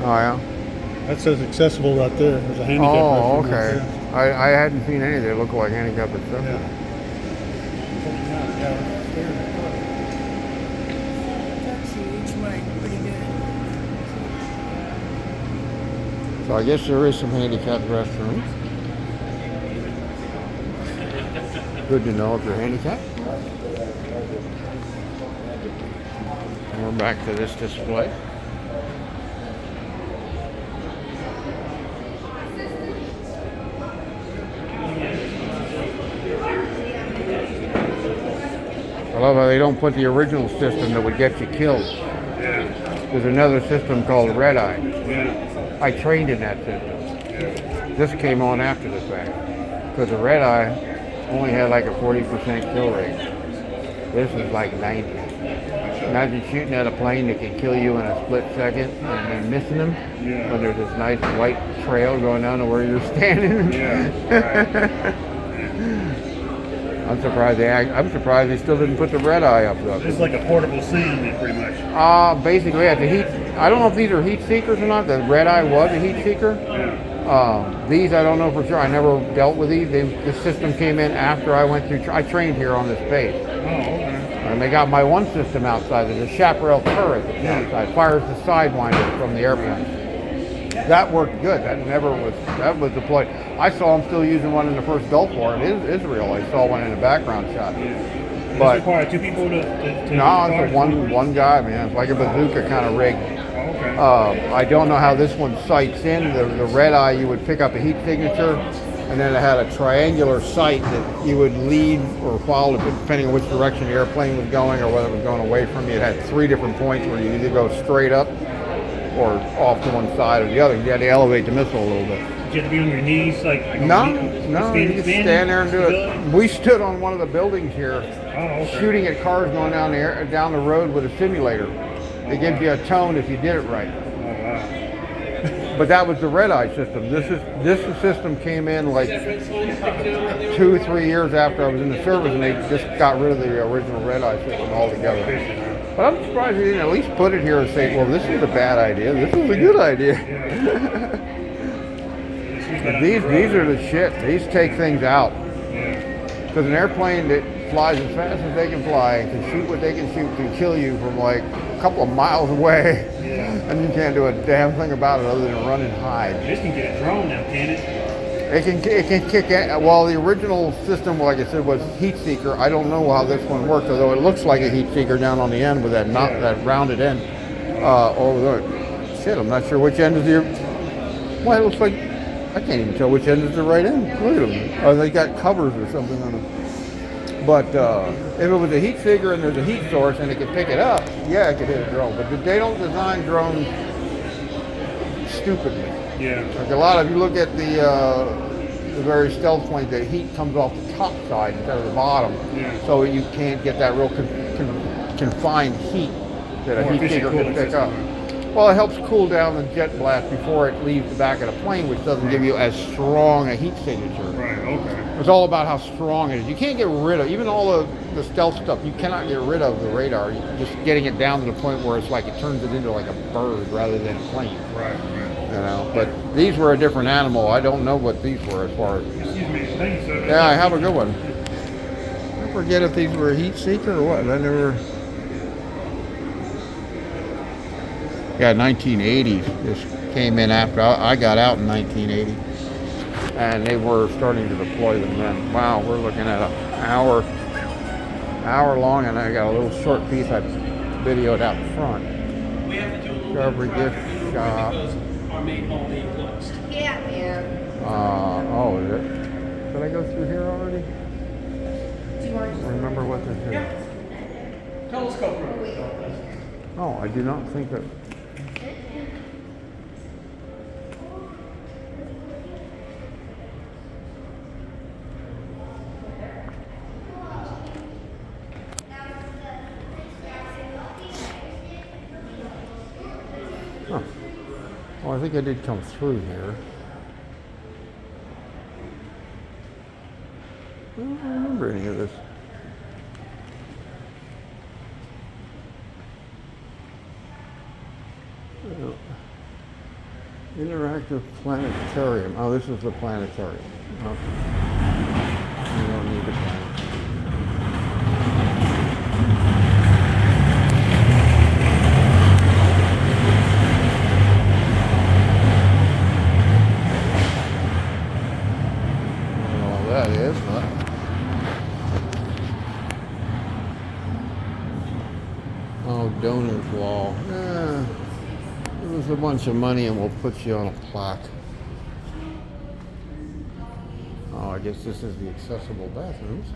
Oh, yeah? That says accessible right there. There's a handicap Oh, restroom okay. right there. I hadn't seen any that look like handicap accessible. Yeah. That's each way, pretty good. So I guess there is some handicapped restrooms. Good to know if you're handicapped. And we're back to this display. I love how they don't put the original system that would get you killed. There's another system called Red Eye. I trained in that system. This came on after the fact. Because the Red Eye only had like a 40% kill rate. This is like 90. Imagine shooting at a plane that can kill you in a split second and then missing them when there's this nice white trail going down to where you're standing. I'm surprised they still didn't put the red eye up though. It's like a portable scene, then, pretty much. Basically, yeah, the heat. I don't know if these are heat seekers or not. The red eye was a heat seeker. These I don't know for sure. I never dealt with these. The system came in after I went through. I trained here on this base. Oh, okay. And they got my one system outside. There's a chaparral turret that's outside. Fires the sidewinder from the airplane. That worked good. That was deployed. I saw them still using one in the first Gulf War in Israel. I saw one in a background shot. But require two people to no, it's one guy, man. It's like a bazooka kind of rig. Okay. I don't know how this one sights in. The red eye, you would pick up a heat signature, and then it had a triangular sight that you would lead or follow depending on which direction the airplane was going or whether it was going away from you. It had 3 different points where you either go straight up or off to one side or the other. You had to elevate the missile a little bit. Did you have to be on your knees? No, you just stand there and do it. We stood on one of the buildings here, shooting at cars going down the road with a simulator. It gives you a tone if you did it right. Oh, wow. But that was the red eye system. This system came in like 2-3 years after I was in the service, and they just got rid of the original red eye system altogether. But I'm surprised they didn't at least put it here and say, well, this is a bad idea. This is a good idea. These are the shit. These take things out. Because an airplane that flies as fast as they can fly and can shoot what they can shoot can kill you from like a couple of miles away. And you can't do a damn thing about it other than run and hide. This can get a drone now, can it? It can kick in. Well, the original system, like I said, was heat seeker. I don't know how this one works, although it looks like a heat seeker down on the end with that that rounded end. Shit, I'm not sure which end is the. Well, it looks like I can't even tell which end is the right end. Look at them. Oh, they got covers or something on them. But if it was a heat seeker and there's a heat source and it could pick it up, yeah, it could hit a drone. But they don't design drones stupidly. Yeah. Like a lot of, you look at the various stealth planes, the heat comes off the top side instead of the bottom. Yeah. So you can't get that real confined heat that a heat seeker can pick up. Well, it helps cool down the jet blast before it leaves the back of the plane, which doesn't give you as strong a heat signature. Right, okay. It's all about how strong it is. You can't get rid of, even all the stealth stuff, you cannot get rid of the radar. You're just getting it down to the point where it's like it turns it into like a bird rather than a plane. Right. You know, but these were a different animal. I don't know what these were as far as. Excuse me. Thank you, sir. Yeah, I have a good one. I forget if these were a heat seeker or what. I never. Yeah, 1980. This came in after I got out in 1980, and they were starting to deploy them then. Wow, we're looking at an hour long, and I got a little short piece I videoed out front. Discovery gift shop. Yeah, man. Oh, is it? Did I go through here already? Remember what this is? Telescope room. Oh, I do not think that. Huh. Well, I think I did come through here. I don't remember any of this. Interactive planetarium. Oh, this is the planetarium. Okay. You don't need the planetarium. I don't know what that is, but. Oh, donor's wall. Give us a bunch of money and we'll put you on a plaque. Oh, I guess this is the accessible bathrooms.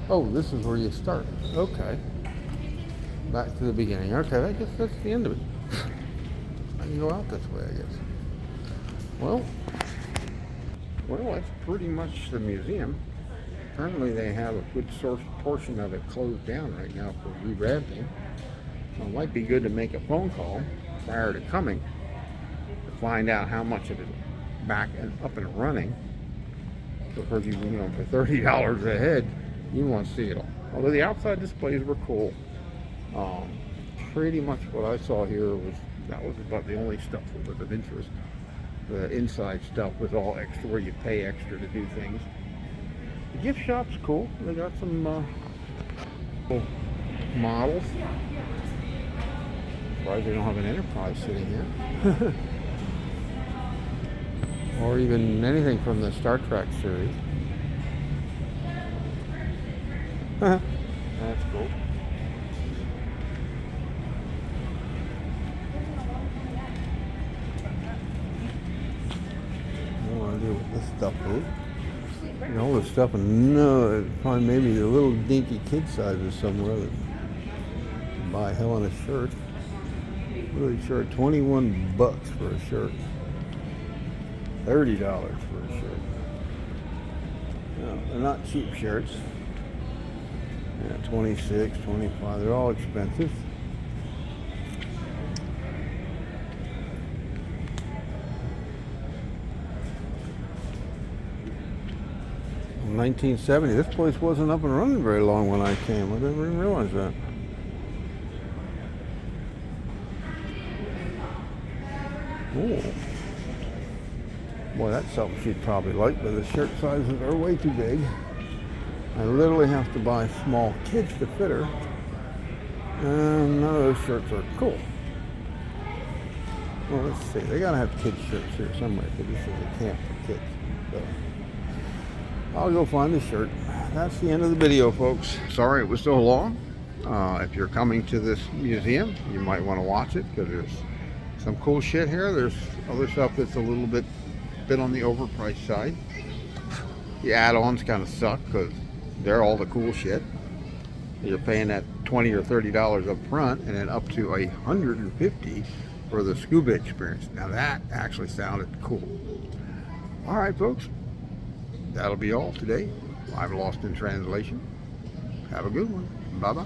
Oh, this is where you start. Okay. Back to the beginning. Okay, I guess that's the end of it. I can go out this way, I guess. Well, that's pretty much the museum. Apparently they have a good portion of it closed down right now for revamping. So it might be good to make a phone call prior to coming to find out how much of it is back and up and running. So for you know, for $30 a head, You want to see it all. Although the outside displays were cool. Pretty much what I saw here that was about the only stuff that was of interest. The inside stuff was all extra, where you pay extra to do things. The gift shop's cool. They got some models. Surprised they don't have an Enterprise sitting here. Or even anything from the Star Trek series. That's cool. No idea what this stuff is. And all this stuff, and no, probably maybe the little dinky kid sizes somewhere that you buy a hell on a shirt. Really shirt, $21 for a shirt. $30 for a shirt. No, they're not cheap shirts. Yeah, 26, 25, they're all expensive. In 1970, this place wasn't up and running very long when I came. I didn't even realize that. Oh. Boy, that's something she'd probably like, but the shirt sizes are way too big. I literally have to buy small kids to fit her. And none of those shirts are cool. Well, let's see. They gotta have kids shirts here somewhere, because this is a camp for kids. So I'll go find the shirt. That's the end of the video, folks. Sorry it was so long. If you're coming to this museum, you might want to watch it, because there's some cool shit here. There's other stuff that's a little bit on the overpriced side. The add-ons kind of suck, because they're all the cool shit. You're paying that $20 or $30 up front, and then up to $150 for the scuba experience. Now that actually sounded cool. All right, folks, that'll be all today. I'm lost in translation. Have a good one. Bye-bye.